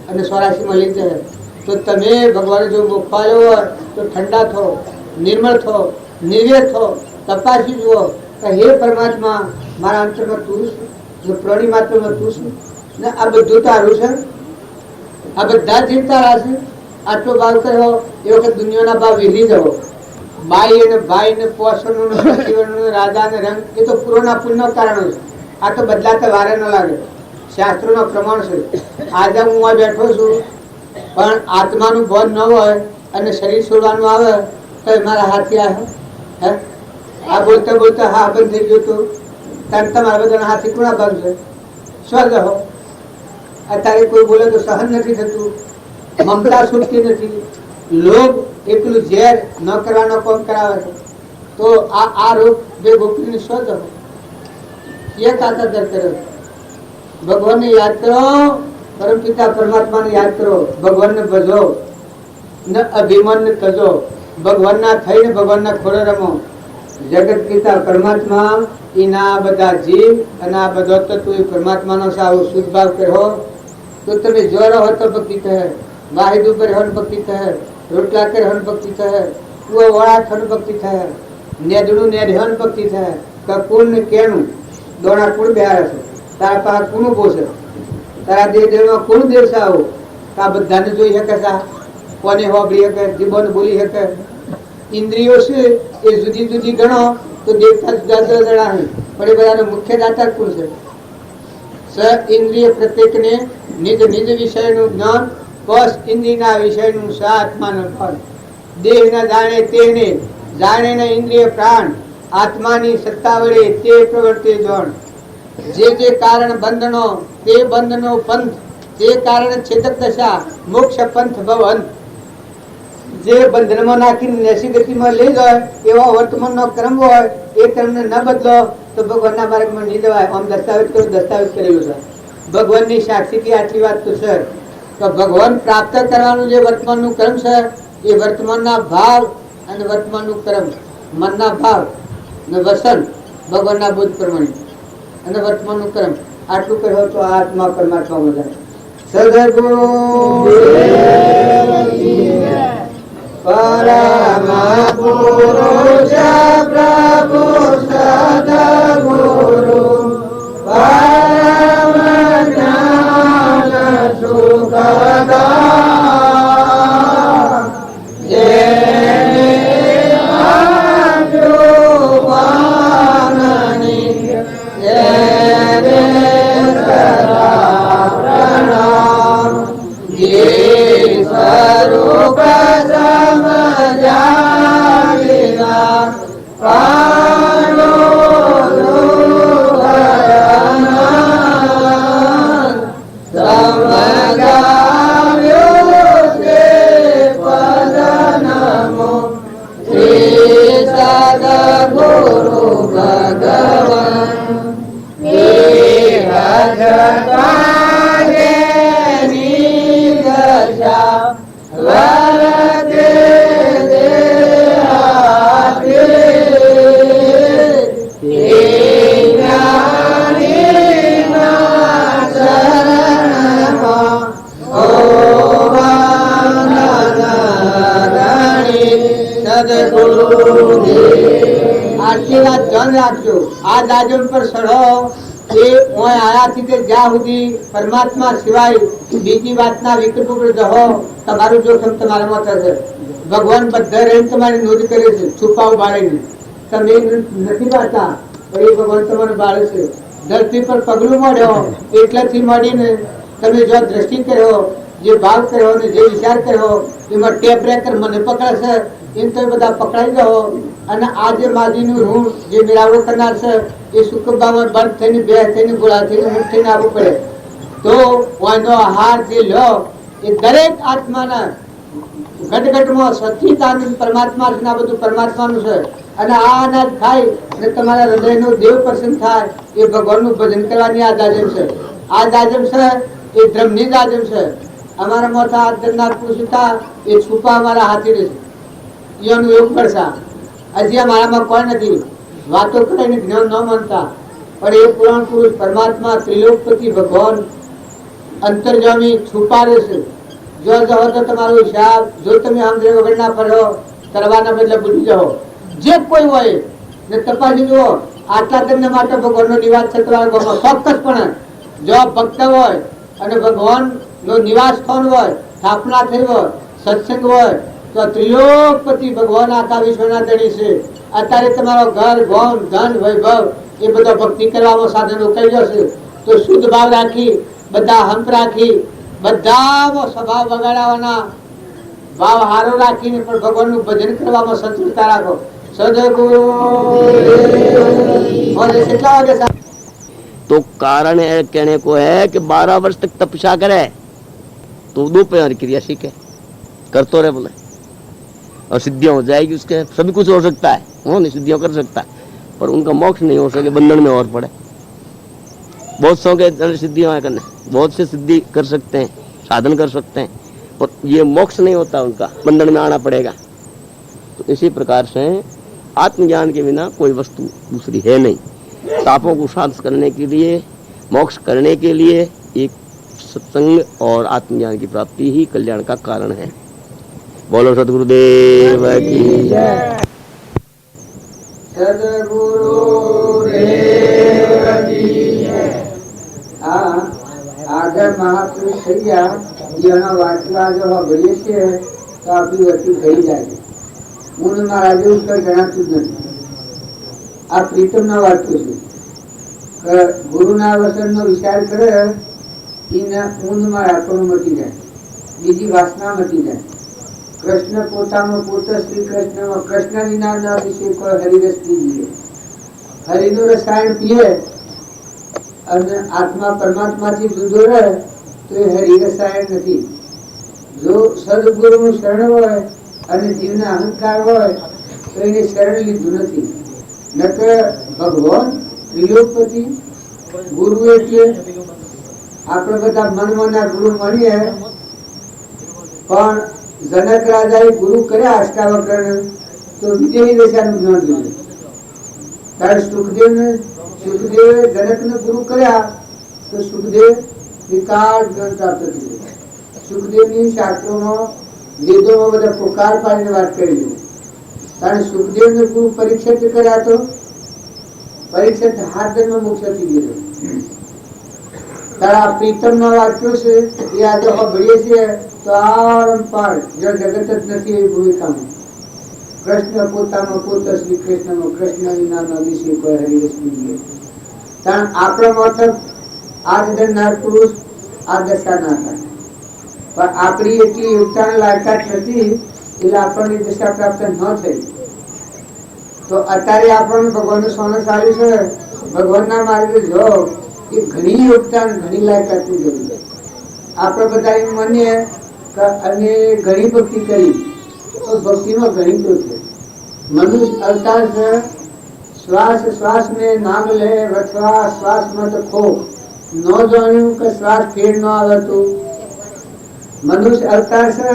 અને 84 માં લઈ જાય. તો તમે ભગવાન જો મોકવાયો હોય તો ઠંડા થો, નિર્મળ થો, નિર્વેર થો, તપાસી જુઓ કે હે પરમાત્મા મારા અંતરમાં તું છું, પ્રાણી માત્રમાં તું છું ને આ બધું તારું છે, આ બધા જીવ તારા છે. આટલો ભાવ કર્યો એ વખત દુનિયાના ભાવ વિહરી જવો. બાઈ અને ભાઈ ને પોષણ રાજા ને રંગ એ તો પૂર્વના પુણ્ય કારણો છે. આ તો બદલાતા વારે ન લાગે, શાસ્ત્રોનો પ્રમાણ છે. આજે હું આ બેઠો છું પણ આત્માનું બોધ ન હોય અને શરીર છોડવાનું આવે તો મારા હાથી આવે હે આ બોલતા બોલતા હા બંધ થઈ ગયું હતું ત્યારે તમારા બધાના હાથી કોના ભાગ છે? સ્વર્ગ હો. અત્યારે કોઈ બોલે તો સહન નથી થતું, મમતા છૂટતી નથી, લોભ એકલું ઝેર ન કરવાનો કોમ કરાવે છે. તો આ રોગ બે ગોપીની સ્વર્ગ હો. એ તાકાત કરે. ભગવાનને યાદ કરો, પરમ પિતા પરમાત્માને યાદ કરો, ભગવાનને ભજો ન અભિમાનને તજો, ભગવાનના થઈને ભગવાનના ખોળે રમો. જગત પિતા પરમાત્મા એના બધા જીવ અને આ બધો તત્વ એ પરમાત્માનો છે. આવો શુદ્ધ ભાવ કહો તો તમે જોર હો તો ભક્તિ કહે, વાહિદ ઉપર હન ભક્તિ કહે, રોટલા કર હન ભક્તિ કહે, કુવો વળા હન ભક્તિ કહે, નેદડું નેદ હન ભક્તિ કહે. કુણ ને કેણું દોણા કુણ બેહારે છે, તારા પાસે કુણું પોષે, તારા દેહ દેહમાં કુણ દેવસાવો. આ બધાને જોઈ શકે છે, કોને હોબળી શકે, જીભોને બોલી શકે. ઇન્દ્રિયો છે એ જુદી જુદી ગણો તો દેવતા જુદા જુદા ગણાય, પણ એ બધાનો મુખ્ય દાતા કોણ છે? સ ઇન્દ્રિય પ્રત્યેકને નિજ નિજ વિષયનું જ્ઞાન, પસ ઇન્દ્રિયના વિષયનું સ આત્માનું ફળ. દેહના જાણે તેને, જાણે ને ઇન્દ્રિય પ્રાણ, આત્માની સત્તા વડે તે પ્રવર્તે જોણ. જે કારણ બંધનો તે બંધનો પંથ, તે કારણ છેદક દશા મોક્ષ પંથ ભવંત. જે બંધનમાં નાખીને નેસી ગતિમાં લઈ જાય એવા વર્તમાનનો ક્રમ હોય એ ક્રમને ન બદલો તો ભગવાનના માર્ગમાં નહીં જવાય. આમ દસ્તાવેજ કરેલું છે. ભગવાનની સાક્ષીથી આટલી વાત તો છે. તો ભગવાન પ્રાપ્ત કરવાનું જે વર્તમાનનું ક્રમ છે એ વર્તમાનના ભાવ અને વર્તમાનનું ક્રમ, મનના ભાવ ને વસન ભગવાનના બોધ પ્રમાણે અને વર્તમાનનું ક્રમ આટલું કહો તો આત્મા પરમાત્મા બધા સદગુરુ પરમ પુરુષ પ્રભુ સદગુરુ પરમ જ્ઞાન સુખદા. સદગુરુદેવ આટલી વાત ધ્યાન રાખજો. આ દાજન પર સડો એ ઓય આયાથી તે જ્યાં સુધી પરમાત્મા સિવાય બીજી વાતના વિકલ્પ ઉપર જહો તમારું જોખમ તમારામાં થશે. ભગવાન બધા રહીને તમારી નોંધ કરે છે, છુપાવ બાળીને. તમે નથી પાતા પણ એ ભગવાન તમારે બાળે છે. ધરતી પર પગલું મળ્યો એટલાથી મળીને તમે જો દ્રષ્ટિ કર્યો, જે ભાવ કર્યો ને જે વિચાર કર્યો એમાં ટેપ રેકર મને પકડે છે એમ તો બધા પકડાઈ જાઓ. અને આ જે માજીનું ઋણ જે મેળાવડો કરનાર છે એ સુકબામાં બંધ થઈને બે થઈને ગોળા થઈને મુક્ત થઈને આવવું પડે. તો એનો આહાર જે લો એ દરેક આત્માના ઘટઘટમાં સચિત આનંદ પરમાત્મા છે, આ બધું પરમાત્માનું છે. અને આ અનાજ ખાય અને તમારા હૃદયનો દેવ પ્રસન્ન થાય એ ભગવાનનું ભજન કરવાની આ દાજમ છે. આ દાજમ છે એ ધર્મની દાજમ છે. અમારા મોટા હાથ ધરનાર પુરુષ હતા એ છુપા અમારા હાથી રહેશે. એનું એવું કરશા. હજી અમારામાં કોઈ નથી. વાતો કરીને જ્ઞાન ન માનતા પણ એ પુરાણ પુરુષ પરમાત્મા ત્રિલોકપતિ ભગવાન અંતર્જામી છુપા રહેશે. જો જહો તો તમારો હિસાબ, જો તમે આંધ્રે વગર ના ફરો કરવાના બદલે ભૂલી જાઓ. જે કોઈ હોય ને તપાસી જુઓ આટલા તમને માટે ભગવાનનો નિવાસ છે તમારા ગામમાં ચોક્કસપણે. જો ભક્ત હોય અને ભગવાન નો નિવાસ સ્થાન હોય, સ્થાપના થઈ હોય, સત્સંગ હોય તો ત્રિલોકપતિ ભગવાન આખા વિશ્વના ધણી છે. અત્યારે તમારો ઘર ગોમ ધન વૈભવ એ બધો ભક્તિ કરવામાં સાધન રોકાઈ જશે. તો શુદ્ધ ભાવ રાખી, બધા હંપ રાખી, બધામાં સ્વભાવ બગાડવાના ભાવ હારો રાખીને પણ ભગવાનનું ભજન કરવામાં સંતૃપ્તા રાખો. સદગુરુ કેટલા વાગે? तो कारण है कहने को है कि 12 वर्ष तक तपस्या करे तो 2 पैर क्रिया सीखे, कर तो रहे बोले और सिद्धियां हो जाएगी उसके. सभी कुछ हो सकता है, वो नहीं सिद्धियां कर सकता है पर उनका मोक्ष नहीं हो सके, बंधन में और पड़े. बहुत सौ के सिद्धियां करने, बहुत से सिद्धि कर सकते हैं, साधन कर सकते हैं पर ये मोक्ष नहीं होता, उनका बंधन में आना पड़ेगा. तो इसी प्रकार से आत्मज्ञान के बिना कोई वस्तु दूसरी है नहीं. तापों को शांत करने के लिए, मोक्ष करने के लिए एक सत्संग और आत्मज्ञान की प्राप्ति ही कल्याण का कारण है. बोलो सदगुरुदेव की जय. સદગુરુદેવ કી જય. આગળ મહાપુરુષ થઈ ગયા જેનો વાંચવા જો ભરીએ છીએ તો આપણી વસ્તુ થઈ જાય. હું મારા જેવું કઈ જણાતું જ નથી. આ પ્રીતમના વાક્યો છે. ગુરુના વચનનો વિચાર કરે એના ઊંધમાં રાખવાનું મટી જાય, બીજી વાસના મટી જાય. કૃષ્ણ પોતાનો પોતે શ્રી કૃષ્ણમાં કૃષ્ણ વિના વિશે કોઈ હરિરસ પીએ, હરિનું રસાયણ પીએ અને આત્મા પરમાત્માથી જુદો રહે તો એ હરિ રસાયણ નથી. જો સદગુરુનું શરણ હોય અને જીવને અહંકાર હોય તો એને શરણ લીધું નથી. નકર ભગવાન ત્રિલોકપતિ ગુરુ એટલે આપણે બધા મનમના ગુરુ મળીએ પણ જનક રાજાએ ગુરુ કર્યા અષ્ટાવક્રને તો વિદેહી દશાનું જ્ઞાન દીધું. ત્યારે સુખદેવે જનકને ગુરુ કર્યા તો સુખદેવ વિકાસ જ્ઞાન પ્રાપ્ત થયું. સુખદેવની શાસ્ત્રોમાં વેદોમાં બધા પોકાર પાડીને વાત કરી. કારણ સુખદેવ ને ગુરુ પરીક્ષિત કર્યા તો પરીક્ષિત હાથ જન્મ મોક્ષ થઈ ગયો. તારા પ્રીતમ ના વાક્યો છે એ આજે ભણીએ છીએ તો આરંપાર જો જગત જ નથી એવી ભૂમિકામાં કૃષ્ણ પોતામાં પોતે શ્રી કૃષ્ણમાં કૃષ્ણ વિના વિશે કોઈ હરિરસ નહીં. કારણ આપણા મથક આ ધરનાર પુરુષ આ દશા ના થાય પણ આપણી એટલી યોગતાને લાયકાત નથી એટલે આપણને દશા પ્રાપ્ત ન થઈ. તો અત્યારે આપણને ભગવાનનું સોનું સારું છે. ભગવાનના માર્ગે જો એ ઘણી યોગતા ઘણી લાયકાતની જરૂર છે. આપણે બધા એમ માનીએ કે અને ઘણી ભક્તિ કરી તો ભક્તિમાં ઘણી તો છે. મનુષ્ય અવતાર છે શ્વાસ શ્વાસ में नाम ले रखवा श्वास मत खो ન જાણ્યું કે શ્વાસ ફેર ન આવે તો મનુષ્ય અવતાર છે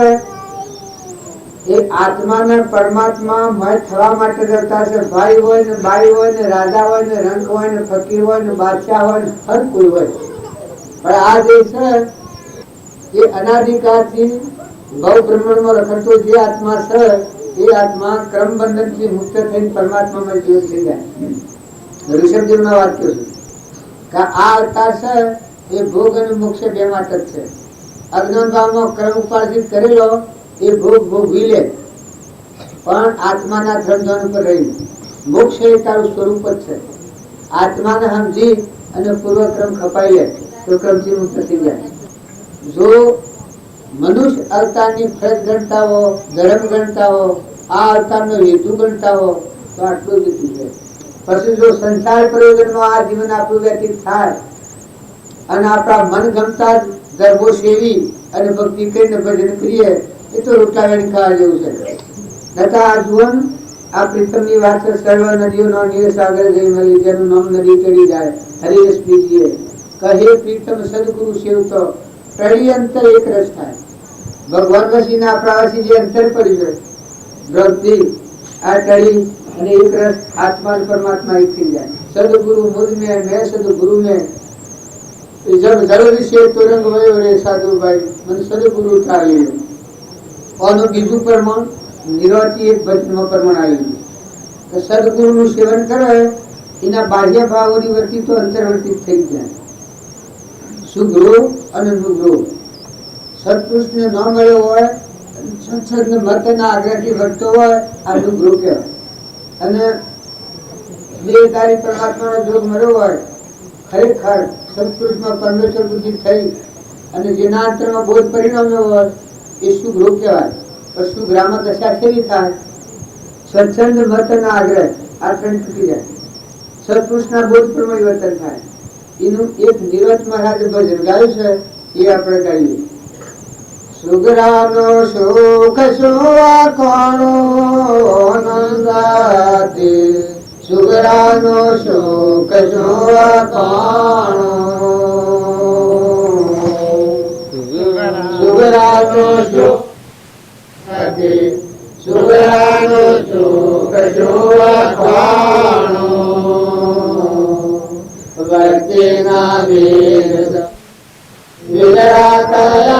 એ આત્માના પરમાત્મા મય થવા માટે અવતાર છે. ભાઈ હોય ને બાઈ હોય ને રાજા હોય ને રંક હોય ને ફકીર હોય ને બાદશાહ હોય ને હર કોઈ હોય પણ આ જે છે એ અનાદિકાળથી ભવ બ્રહ્માંડમાં રખડતો જે આત્મા છે એ એ આત્મા ક્રમ બંધન થી મુક્ત થઈને પરમાત્મામાં જીવન થઈ જાય. ઋષભદેવ ના વાક્યો છે કે આ અવતાર છે એ ભોગ અને મોક્ષ બે માટે જ છે. અજ્ઞાન ભાવમાં ક્રમ ઉપાર્જિત કરેલો એ ભોગ ભોગવી લે, પણ આત્માના ધર્મધન ઉપર રહી. મોક્ષ એ તારું સ્વરૂપ જ છે. આત્માને સમજી અને પૂર્વક્રમ ખપાઈ લે તો ક્રમથી મુક્ત થઈ જાય. જો મનુષ્ય અવતારની ફરજ ગણતા હો, ધર્મ ગણતા હો, આ અવતારનો હેતુ ગણતા હો તો આટલું જ છે. પછી જો સંસાર પ્રયોજનમાં આ જીવન આપણું વ્યતીત થાય અને આપણા મન ગમતા ધર્મો સેવી અને ભક્તિ કરીને ભજન કરીએ એ તો રોટલા વેણી ખાવા જેવું છે. તથા આ જીવન આ પ્રીતમની વાત છે. સર્વ નદીઓનો નીર સાગર જઈ મળી, જેનું નામ નદી ચડી જાય હરિયસ પીજીએ. કહે પ્રીતમ સદગુરુ સેવતો ટળી અંતર એક રસ થાય. ભગવાન વસીના પ્રવાસી જે અંતર પડી જાય ભક્તિ આ ટળી અને એક રસ આત્મા પરમાત્મા એક થઈ જાય. સદગુરુ મુझ में मैं सदगुरु में जब जल विषय तुरंग वयो रे साधु भाई मन सदगुरु उतारी लो. और બીજું પ્રમાણ નિરવતી એક ભજનમાં પ્રમાણ આવી ગયું. સદગુરુ નું સેવન કરે એના બાહ્ય ભાવોની વર્તી તો અંતર્વર્તી થઈ જાય. સુગૃહ અને નુગૃહ સત્પુરુષ ને ન મળ્યો હોય, સંસદ ને મતના આગ્રહથી વર્તો હોય આ નુગૃહ કહેવાય. અને દેહધારી પરમાત્માનો જોગ મળ્યો હોય, ખરેખર સત્પુરુષમાં પરમેશ્વર બુદ્ધિ થઈ અને જેના અંતરમાં બોધ પરિણામ્યો હોય એ સુગૃહ કહેવાય. પણ સુગ્રામાં દશા કેવી થાય? સ્વચ્છંદ મત ના આગ્રહ આ ત્રણ તૂટી જાય. સત્પુરુષના બોધ પરિવર્તન થાય. એનું એક નિરત મહારાજે ભજન ગાયું છે એ આપણે ગાઈએ. સુગરાનો સુખ સુવા કોણો નંદાતે, સુગરાનો સુખ સુવા કોણો, સુગરાનો સુખ સુગરાનો સુખ સુવા કોણો, વર્તે ના વેદ વિજરાતા